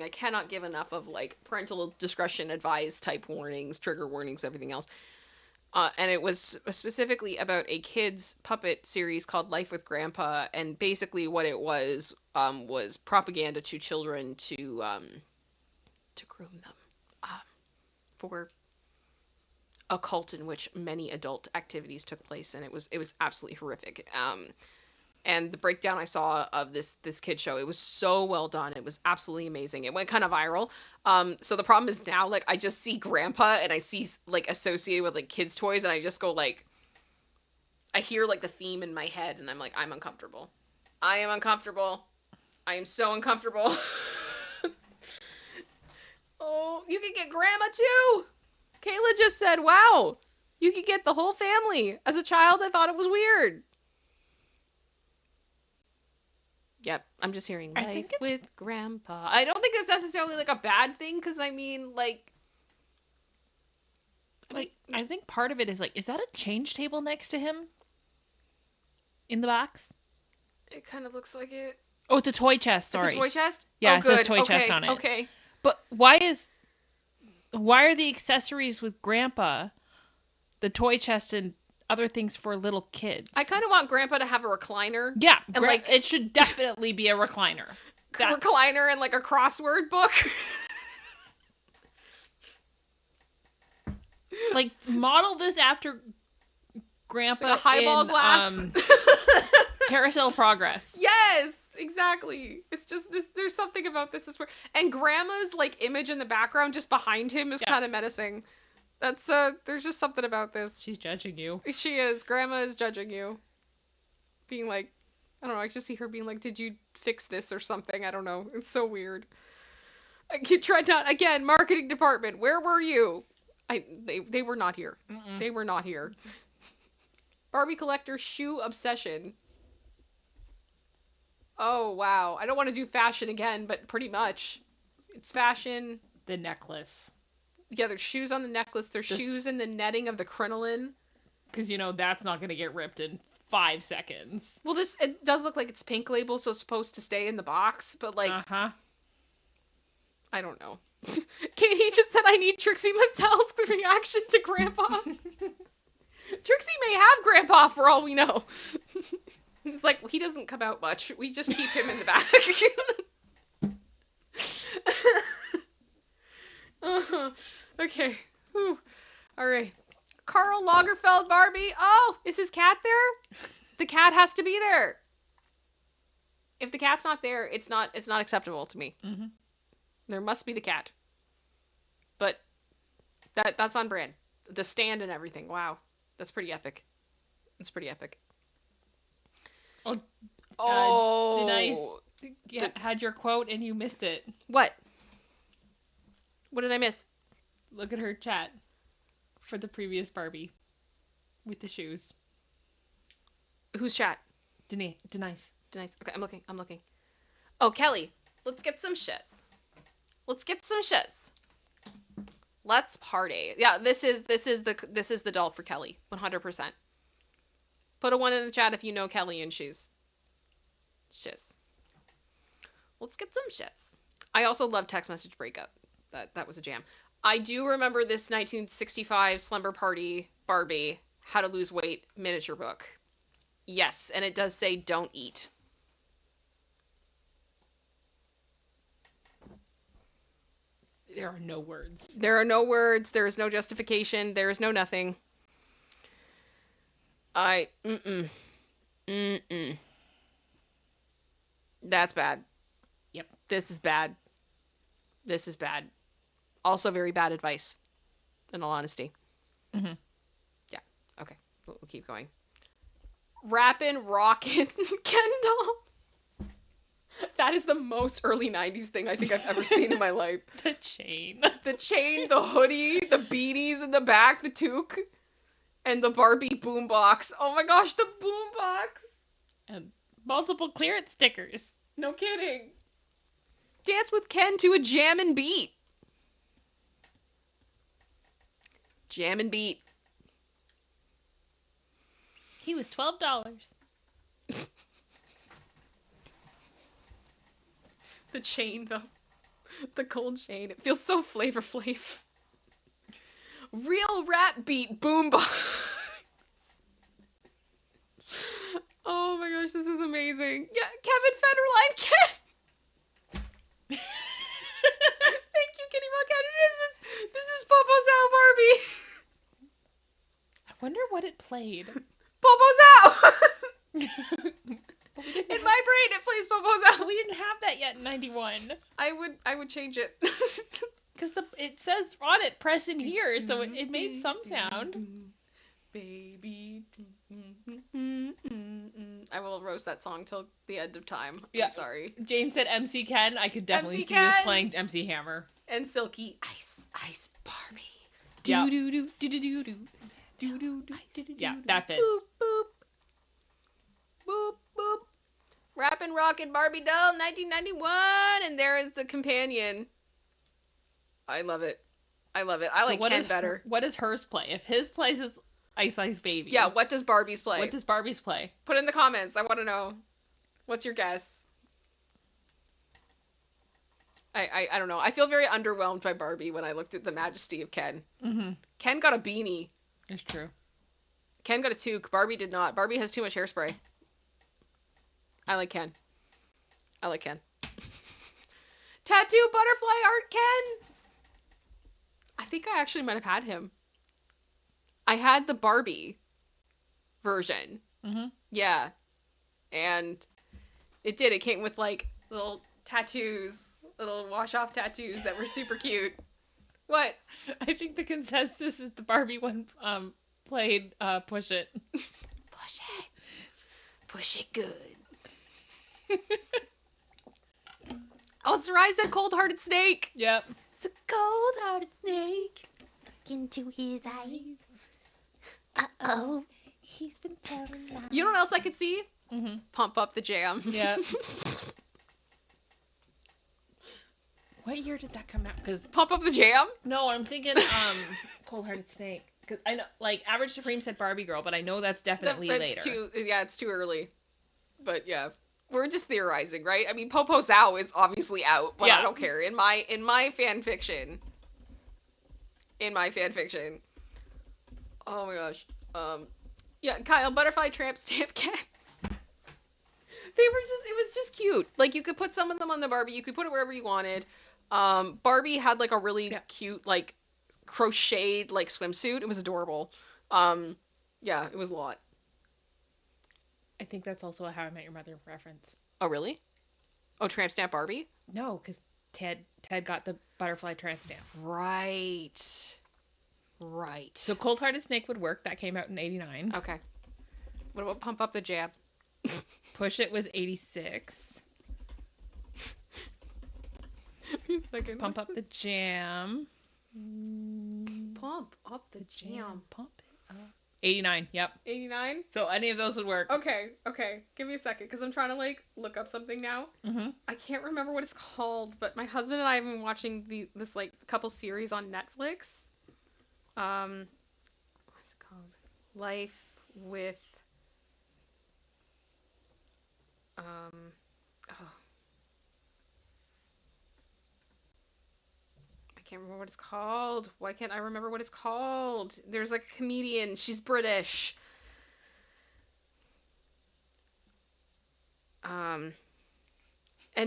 I cannot give enough of, like, parental discretion advised type warnings, trigger warnings, everything else. And it was specifically about a kids puppet series called Life with Grandpa, and basically what it was propaganda to children to groom them for a cult in which many adult activities took place, and it was absolutely horrific. And the breakdown I saw of this kid show, it was so well done. It was absolutely amazing. It went kind of viral. So the problem is now, like, I just see Grandpa and I see, like, associated with, like, kids' toys, and I just go, like, I hear, like, the theme in my head, and I'm like, I'm uncomfortable. I am uncomfortable. I am so uncomfortable. Oh, you can get Grandma, too! Kayla just said, wow, you could get the whole family. As a child, I thought it was weird. Yep, I'm just hearing Life with Grandpa. I don't think it's necessarily, like, a bad thing, because, I mean, like... I think part of it is, like, is that a change table next to him? In the box? It kind of looks like it. Oh, it's a toy chest, sorry. It's a toy chest? Yeah, oh, it says good. toy chest on it. Okay. But why are the accessories with Grandpa the toy chest and other things for little kids? I kind of want Grandpa to have a recliner. Yeah, and like it should definitely be a recliner. Recliner and like a crossword book. Like, model this after Grandpa like a highball glass. Carousel Progress. Yes, exactly. It's just this. There's something about this. And Grandma's like image in the background, just behind him, is kind of menacing. That's there's just something about this. She's judging you. She is. Grandma is judging you. Being like, I don't know. I just see her being like, "Did you fix this or something. I don't know. It's so weird. I tried not again. Marketing department, where were you? They were not here. Mm-mm. They were not here. Barbie collector shoe obsession. Oh wow. I don't want to do fashion again, but pretty much, it's fashion. The necklace. Yeah, there's shoes on the necklace. There's shoes in the netting of the crinoline. Because that's not going to get ripped in 5 seconds. Well, it does look like it's pink label, so it's supposed to stay in the box, but like, I don't know. Katie just said I need Trixie Mattel's reaction to Grandpa. Trixie may have Grandpa for all we know. It's like, he doesn't come out much. We just keep him in the back. Okay. Whew. All right. Karl Lagerfeld Barbie. Oh, is his cat there? The cat has to be there. If the cat's not there, it's not acceptable to me. Mm-hmm. There must be the cat. But that's on brand. The stand and everything. Wow. That's pretty epic. It's pretty epic. Denise had your quote and you missed it. What? What did I miss? Look at her chat for the previous Barbie with the shoes. Whose chat? Denise. Okay, I'm looking. Oh, Kelly. Let's get some shiz. Let's party. Yeah, this is the doll for Kelly. 100%. Put a 1 in the chat if you know Kelly and shoes. Shiz. Let's get some shiz. I also love Text Message Breakup. That was a jam. I do remember this 1965 Slumber Party Barbie How to Lose Weight miniature book. Yes, and it does say don't eat. There are no words. There are no words. There is no justification. There is no nothing. That's bad. Yep. This is bad. Also very bad advice, in all honesty. Mm-hmm. Yeah. Okay. We'll keep going. Rappin' Rockin' Ken doll. That is the most early 90s thing I think I've ever seen in my life. The chain. The chain, the hoodie, the beanies in the back, the toque, and the Barbie boombox. Oh my gosh, the boombox! And multiple clearance stickers. No kidding. Dance with Ken to a jammin' beat. Jammin' beat. He was $12. The chain, though. The gold chain. It feels so Flavor Flav. Real rap beat boombox. Oh my gosh, this is amazing. Yeah, Kevin Federline Ken. Thank you, Kitty Mock. This is Popo's Out Barbie. I wonder what it played. Popo's Out. In my brain, it plays Popo's Out. We didn't have that yet in 91. I would change it. Because it says on it, press in here, so it made some sound. Baby. I will roast that song till the end of time. Yeah. I'm sorry. Jane said MC Ken. I could definitely MC see this Ken. playing MC Hammer. And Silky. Ice Barbie. Yeah. Yeah, that fits. Boop, boop. Boop, boop. Rappin' Rockin' Barbie doll, 1991. And there is the companion. I love it. I like Ken better. What does hers play? If his plays is Ice Ice Baby. Yeah, what does Barbie's play? What does Barbie's play? Put in the comments. I want to know. What's your guess? I don't know. I feel very underwhelmed by Barbie when I looked at the majesty of Ken. Mm-hmm. Ken got a beanie. It's true. Ken got a toque. Barbie did not. Barbie has too much hairspray. I like Ken. Tattoo butterfly art Ken. I think I actually might have had him. I had the Barbie version. Mm-hmm. Yeah. And it came with like little tattoos, little wash-off tattoos that were super cute. What? I think the consensus is the Barbie one played Push It. Push it. Push it good. Oh, Sarai said cold-hearted snake. Yep. It's a cold-hearted snake. Look into his eyes. Uh-oh. He's been telling lies. You know what else I could see? Mm-hmm. Pump Up the Jam. Yep. What year did that come out? Because Pump Up the Jam? no, I'm thinking Cold Hearted Snake. Because I know, like, Average Supreme said Barbie Girl, but I know that's definitely later. It's too early. But yeah. We're just theorizing, right? I mean, Popo Zao is obviously out, but I don't care. In my fan fiction. Oh my gosh. Yeah, Kyle, Butterfly Tramp Stamp Cat. It was just cute. Like, you could put some of them on the Barbie, you could put it wherever you wanted. Barbie had like a really cute, like, crocheted, like, swimsuit. It was adorable. Yeah, it was a lot. I think that's also a How I Met Your Mother reference. Oh, really? Oh, Tramp Stamp Barbie? No, because Ted got the butterfly tramp stamp. Right. So Cold Hearted Snake would work. That came out in 89. Okay. What about Pump Up the Jam? Push It was 86. Wait a second. Pump Up the Jam. Pump Up the Jam. Pump it up. 89, yep. 89? So any of those would work. Okay. Give me a second, because I'm trying to, like, look up something now. Mm-hmm. I can't remember what it's called, but my husband and I have been watching this, like, couple series on Netflix. What's it called? Life with, I can't remember what it's called. Why can't I remember what it's called? There's like a comedian. She's British. And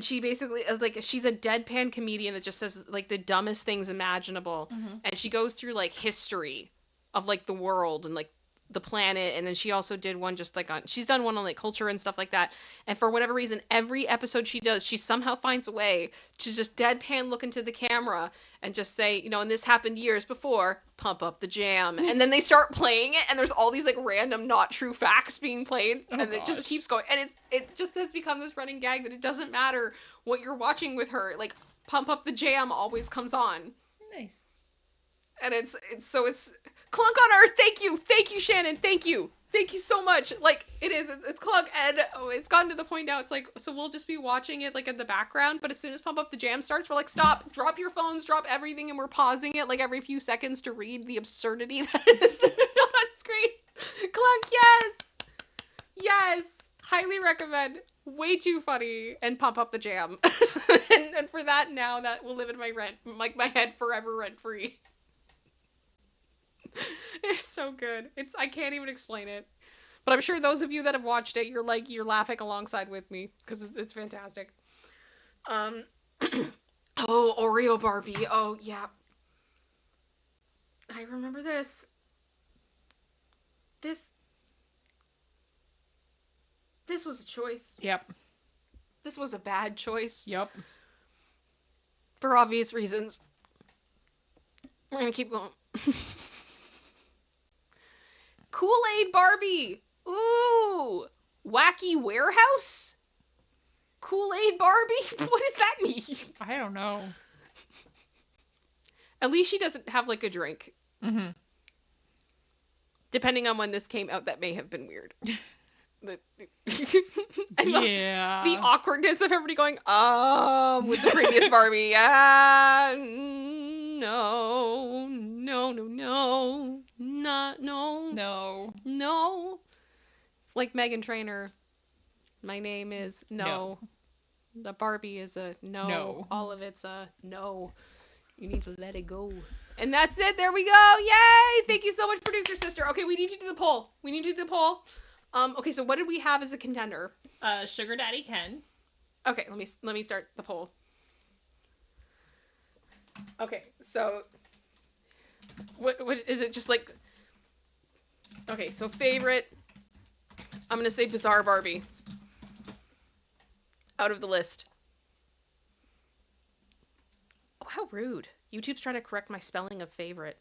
she basically, like, she's a deadpan comedian that just says, like, the dumbest things imaginable. Mm-hmm. And she goes through, like, history of, like, the world and, like, the planet. And then she also did one just, like, she's done one on, like, culture and stuff like that. And for whatever reason, every episode she does, she somehow finds a way to just deadpan look into the camera and just say, you know, and this happened years before, Pump Up the Jam. And then they start playing it, and there's all these, like, random not true facts being played. Oh, and it just keeps going. And it just has become this running gag that it doesn't matter what you're watching with her. Like, Pump Up the Jam always comes on. Nice. And it's Clunk on Earth. Thank you, Shannon. Thank you so much. Like, it's Clunk, and it's gotten to the point now. It's like, so we'll just be watching it, like, in the background. But as soon as Pump Up the Jam starts, we're like, stop, drop your phones, drop everything, and we're pausing it like every few seconds to read the absurdity that is on screen. Clunk, yes, highly recommend. Way too funny, and Pump Up the Jam. and for that, now that will live in my head forever, rent free. It's so good. I can't even explain it. But I'm sure those of you that have watched it, you're laughing alongside with me, because it's fantastic. Oh, Oreo Barbie. Oh, yeah. I remember this. This was a choice. Yep. This was a bad choice. Yep. For obvious reasons. We're gonna keep going. Kool-Aid Barbie. Ooh. Wacky Warehouse? Kool-Aid Barbie? What does that mean? I don't know. At least she doesn't have, like, a drink. Mm-hmm. Depending on when this came out, that may have been weird. And Yeah. the awkwardness of everybody going, with the previous Barbie. No. It's like Meghan Trainor. My name is no. The Barbie is a no. All of it's a no. You need to let it go. And that's it. There we go. Yay! Thank you so much, producer sister. Okay, we need to do the poll. Okay, so what did we have as a contender? Sugar Daddy Ken. Okay, let me start the poll. Okay, so what is it? Just like, okay, so favorite. I'm gonna say Bizarre Barbie. Out of the list. Oh, how rude! YouTube's trying to correct my spelling of favorite.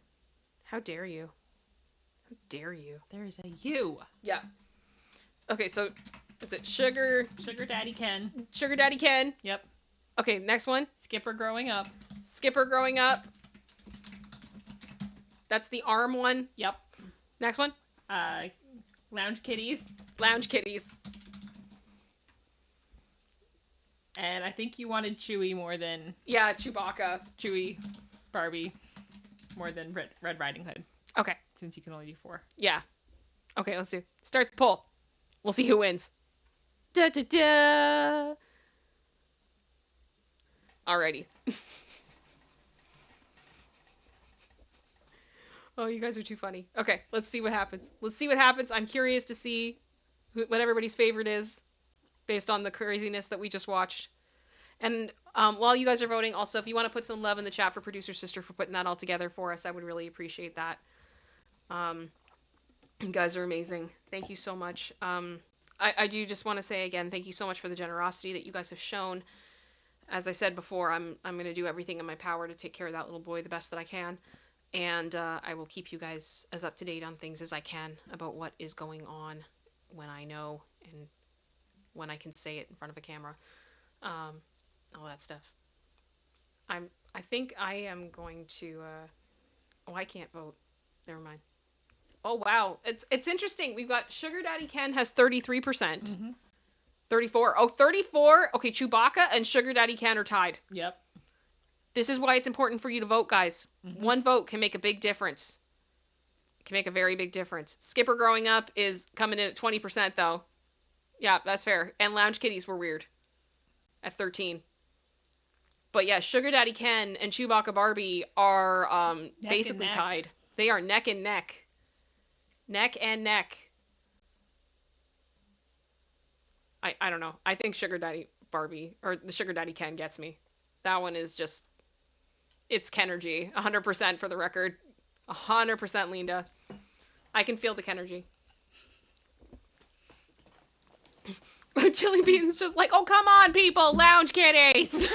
How dare you? How dare you? There's a U. Yeah. Okay, so is it Sugar Daddy Ken. Sugar Daddy Ken? Yep. Okay, next one. Skipper growing up. Skipper growing up. That's the arm one. Yep. Next one. Lounge kitties. Lounge kitties. And I think you wanted Chewie more than... Yeah, Chewbacca. Chewie, Barbie, more than Red Riding Hood. Okay. Since you can only do 4. Yeah. Okay, let's do. Start the poll. We'll see who wins. Da da da. Alrighty. Oh, you guys are too funny. Okay, let's see what happens. Let's see what happens. I'm curious to see what everybody's favorite is based on the craziness that we just watched. And while you guys are voting, also, if you want to put some love in the chat for Producer Sister for putting that all together for us, I would really appreciate that. You guys are amazing. Thank you so much. I do just want to say again, thank you so much for the generosity that you guys have shown. As I said before, I'm going to do everything in my power to take care of that little boy the best that I can. And I will keep you guys as up to date on things as I can about what is going on when I know and when I can say it in front of a camera. All that stuff. I think I am going to... Oh, I can't vote. Never mind. Oh, wow. It's interesting. We've got Sugar Daddy Ken has 33%. Mm-hmm. 34. Oh, 34. Okay, Chewbacca and Sugar Daddy Ken are tied. Yep. This is why it's important for you to vote, guys. Mm-hmm. One vote can make a big difference. It can make a very big difference. Skipper growing up is coming in at 20%, though. Yeah, that's fair. And Lounge Kitties were weird at 13. But yeah, Sugar Daddy Ken and Chewbacca Barbie are basically tied. They are neck and neck. Neck and neck. I don't know. I think Sugar Daddy Barbie, or the Sugar Daddy Ken gets me. That one is just... It's Kenergy. 100% for the record. 100% Linda. I can feel the Kenergy. Chili Bean's just like, oh, come on, people! Lounge kitties!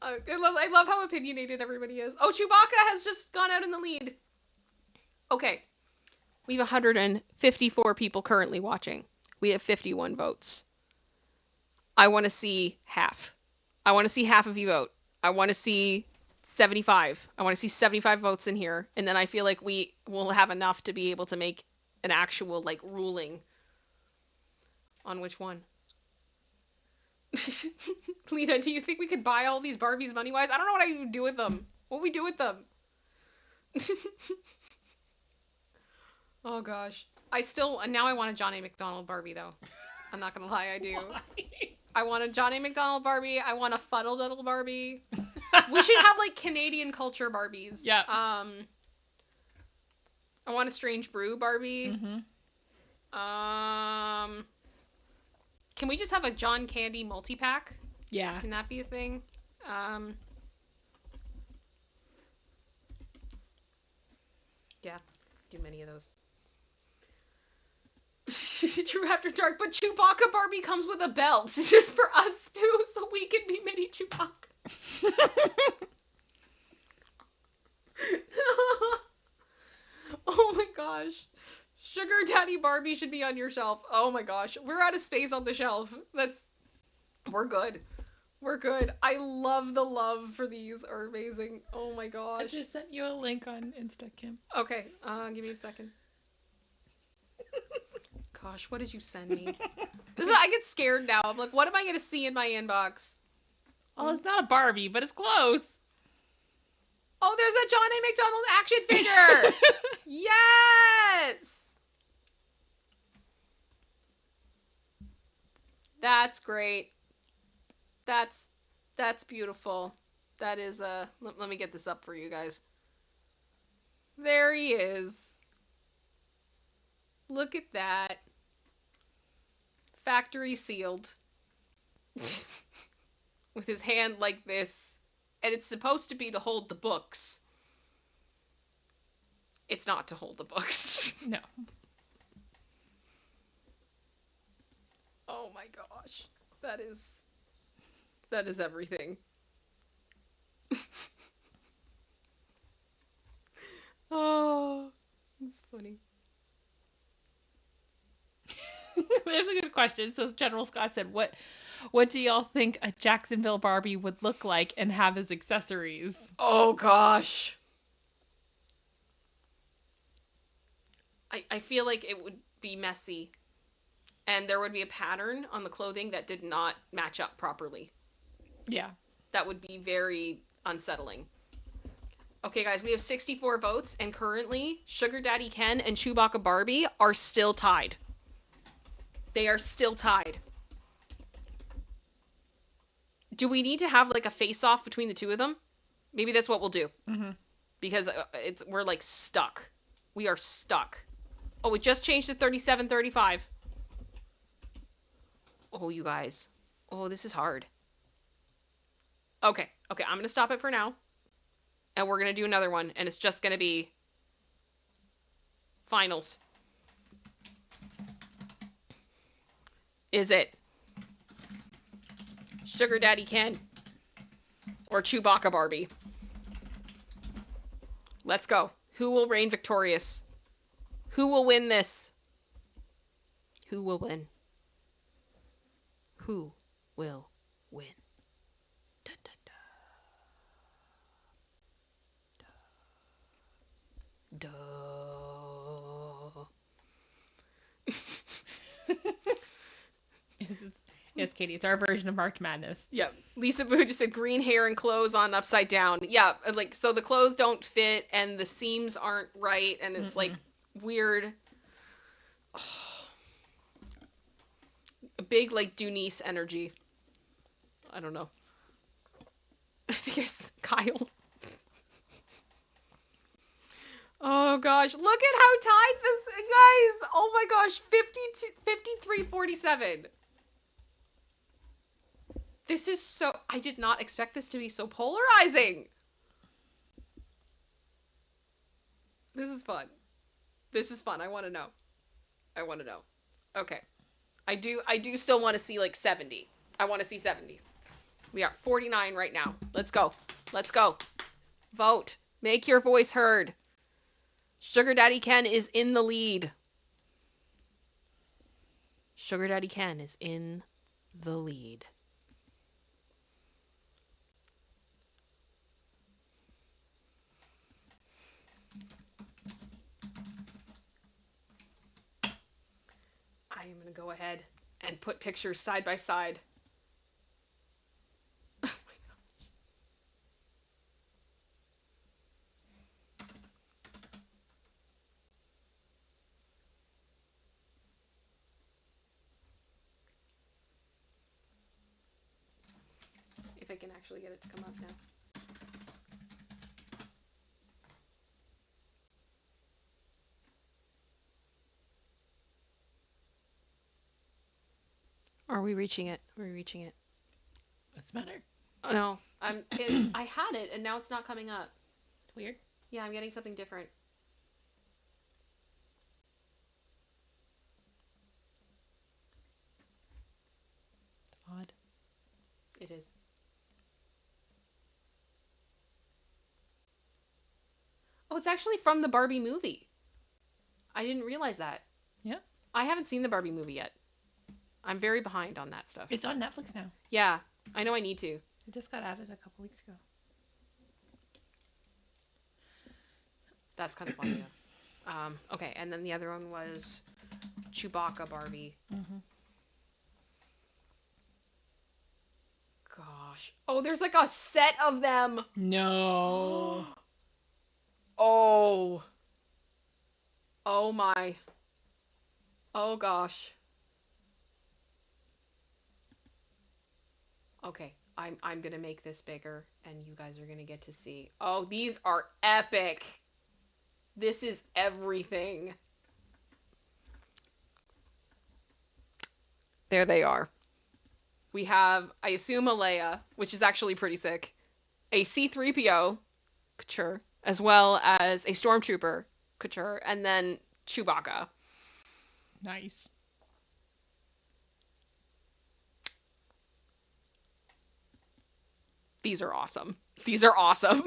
I love how opinionated everybody is. Oh, Chewbacca has just gone out in the lead. Okay. We have 154 people currently watching. We have 51 votes. I want to see half. I want to see half of you vote. I want to see 75. I want to see 75 votes in here. And then I feel like we will have enough to be able to make an actual, like, ruling on which one. Lena, do you think we could buy all these Barbies money-wise? I don't know what I even do with them. What we do with them? Oh, gosh. Now I want a John A. McDonald Barbie, though. I'm not gonna lie, I do. Why? I want a John A. McDonald Barbie. I want a Fuddle-Duddle Barbie. We should have, like, Canadian culture Barbies. Yeah. I want a Strange Brew Barbie. Mm-hmm. Can we just have a John Candy multi-pack? Yeah. Can that be a thing? Yeah. Do many of those. True After Dark, but Chewbacca Barbie comes with a belt for us too, so we can be mini Chewbacca. Oh my gosh. Sugar Daddy Barbie should be on your shelf. Oh my gosh. We're out of space on the shelf. We're good. We're good. I love the love for these are amazing. Oh my gosh. I just sent you a link on ItsKim. Okay, give me a second. Gosh, what did you send me? I get scared now. I'm like, what am I going to see in my inbox? Well, it's not a Barbie, but it's close. Oh, there's a John A. McDonald action figure! Yes! That's great. That's beautiful. That is, let me get this up for you guys. There he is. Look at that. Factory sealed. With his hand like this. And it's supposed to be to hold the books. It's not to hold the books. No. Oh my gosh. That is everything. Oh, it's funny. There's a good question. So General Scott said, what do y'all think a Jacksonville Barbie would look like and have as accessories? Oh gosh. I feel like it would be messy. And there would be a pattern on the clothing that did not match up properly. Yeah. That would be very unsettling. Okay, guys, we have 64 votes, and currently, Sugar Daddy Ken and Chewbacca Barbie are still tied. They are still tied. Do we need to have, like, a face-off between the two of them? Maybe that's what we'll do. Mm-hmm. Because we're, like, stuck. We are stuck. Oh, it just changed to 37-35. Oh, you guys. Oh, this is hard. Okay, I'm gonna stop it for now. And we're gonna do another one, and it's just gonna be finals. Is it Sugar Daddy Ken or Chewbacca Barbie? Let's go. Who will reign victorious? Who will win this? Who will win? Who will win? Da, da, da. Yes, Katie, it's our version of March Madness. Yeah, Lisa Boo just said green hair and clothes on upside down. Yeah, like, so the clothes don't fit and the seams aren't right and it's like weird. Oh. A big, like, Dunice energy. I don't know. I think it's Kyle. Oh gosh, look at how tight this, guys. Oh my gosh, 53-47. This is so, I did not expect this to be so polarizing. This is fun. This is fun. I want to know. Okay. I do still want to see, like, 70. I want to see 70. We are 49 right now. Let's go. Vote. Make your voice heard. Sugar Daddy Ken is in the lead. Sugar Daddy Ken is in the lead. I am going to go ahead and put pictures side by side. If I can actually get it to come up now. Are we reaching it? What's the matter? Oh, no. I had it, and now it's not coming up. It's weird. Yeah, I'm getting something different. It's odd. It is. Oh, it's actually from the Barbie movie. I didn't realize that. Yeah. I haven't seen the Barbie movie yet. I'm very behind on that stuff. It's on Netflix now. Yeah, I know I need to. It just got added a couple weeks ago. That's kind of funny, though. Okay, and then the other one was Chewbacca Barbie. Mm-hmm. Gosh. Oh, there's like a set of them. No. Oh. Oh my. Oh gosh. Okay, I'm gonna make this bigger, and you guys are gonna get to see. Oh, these are epic. This is everything. There they are. We have, I assume, a Leia, which is actually pretty sick, a C-3PO, couture, as well as a Stormtrooper, couture, and then Chewbacca. Nice. These are awesome. These are awesome.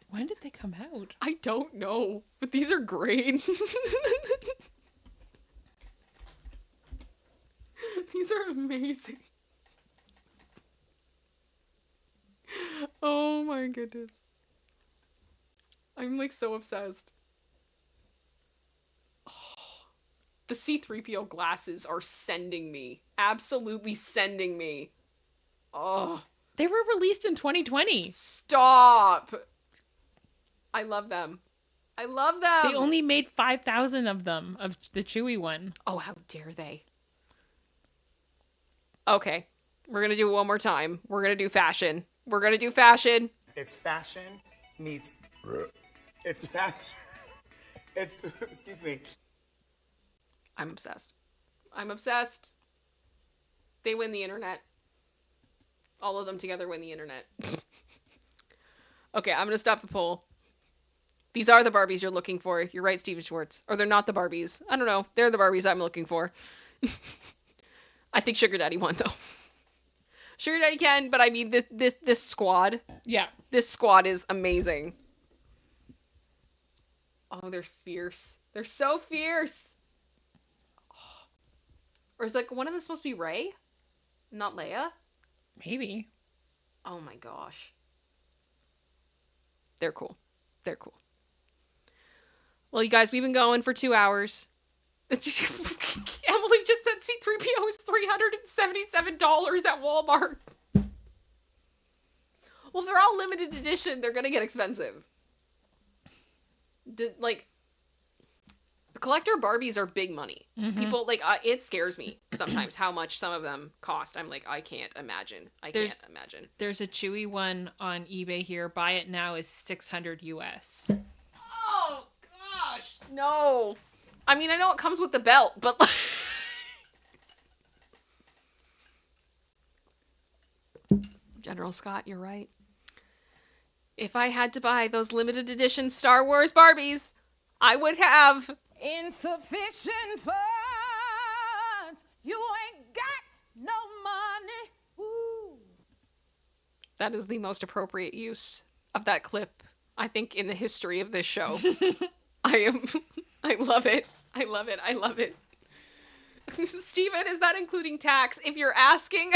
When did they come out? I don't know, but these are great. These are amazing. Oh my goodness. I'm like so obsessed. Oh, the C-3PO glasses are sending me. Absolutely sending me. Oh. They were released in 2020. Stop. I love them. I love them. They only made 5,000 of them, of the Chewy one. Oh, how dare they. Okay. We're going to do it one more time. We're going to do fashion. We're going to do fashion. It's fashion meets. It's fashion. It's, excuse me. I'm obsessed. I'm obsessed. They win the internet. All of them together win the internet. Okay, I'm going to stop the poll. These are the Barbies you're looking for. You're right, Steven Schwartz. Or they're not the Barbies. I don't know. They're the Barbies I'm looking for. I think Sugar Daddy won, though. Sugar Daddy can, but I mean, this squad. Yeah. This squad is amazing. Oh, they're fierce. They're so fierce. Or is like one of them supposed to be Rey? Not Leia? Maybe. Oh my gosh. They're cool. They're cool. Well, you guys, we've been going for 2 hours. Emily just said C-3PO is $377 at Walmart. Well, they're all limited edition. They're gonna get expensive. Collector Barbies are big money. Mm-hmm. People, it scares me sometimes how much some of them cost. I'm like, I can't imagine. Can't imagine. There's a Chewy one on eBay here. Buy it now is $600 US. Oh, gosh. No. I mean, I know it comes with the belt, but... General Scott, you're right. If I had to buy those limited edition Star Wars Barbies, I would have... insufficient funds. You ain't got no money. Ooh. That is the most appropriate use of that clip, I think, in the history of this show. I love it. I love it. I love it. Steven, is that including tax? If you're asking,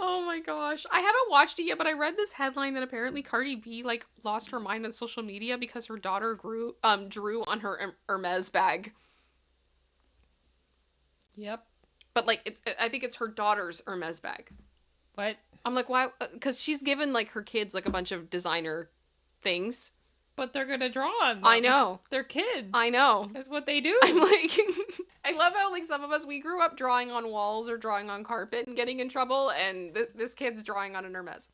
Oh my gosh. I haven't watched it yet, but I read this headline that apparently Cardi B lost her mind on social media because her daughter drew on her Hermes bag. Yep. But I think it's her daughter's Hermes bag. What? I'm like, why? Because she's given her kids a bunch of designer things. But they're gonna draw on them. I know. They're kids. I know. That's what they do. I'm like, I love how some of us, we grew up drawing on walls or drawing on carpet and getting in trouble, and this kid's drawing on an Hermes.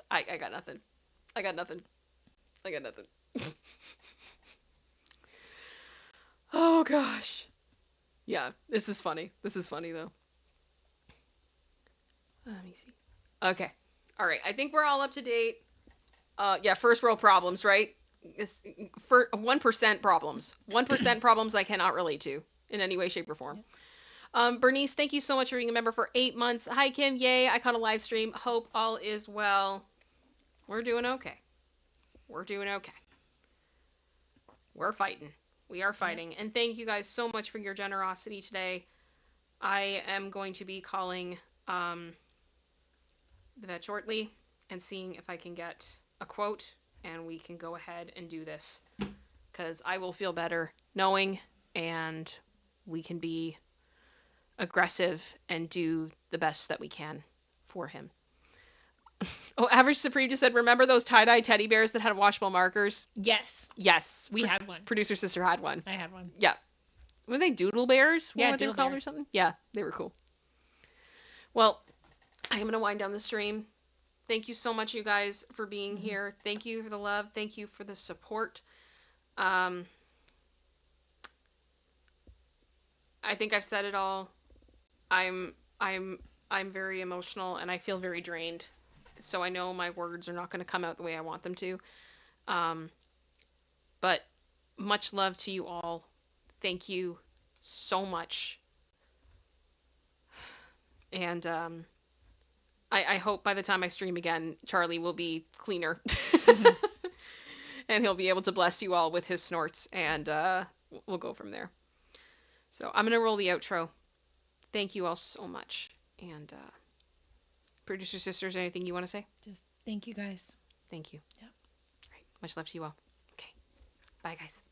I got nothing. I got nothing. I got nothing. Oh gosh. Yeah, this is funny. This is funny though. Let me see. Okay. All right. I think we're all up to date. Yeah, first world problems, right? For 1% problems. 1% problems I cannot relate to in any way, shape, or form. Bernice, thank you so much for being a member for 8 months. Hi, Kim. Yay. I caught a live stream. Hope all is well. We're doing okay. We're doing okay. We're fighting. We are fighting. And thank you guys so much for your generosity today. I am going to be calling the vet shortly and seeing if I can get a quote, and we can go ahead and do this, because I will feel better knowing, and we can be aggressive and do the best that we can for him. Oh, Average Supreme just said, remember those tie-dye teddy bears that had washable markers? Yes. Yes. We had one. Producer sister had one. I had one. Yeah. Were they doodle bears? Yeah, what they were called bears. or something? Yeah, they were cool. Well, I'm going to wind down the stream. Thank you so much, you guys, for being here. Thank you for the love. Thank you for the support. I think I've said it all. I'm very emotional, and I feel very drained. So I know my words are not going to come out the way I want them to. But much love to you all. Thank you so much. And I hope by the time I stream again, Charlie will be cleaner. and he'll be able to bless you all with his snorts, and we'll go from there. So I'm gonna roll the outro. Thank you all so much, and producer sisters, anything you want to say? Just thank you guys. Thank you. Yeah. All right, much love to you all. Okay, bye guys.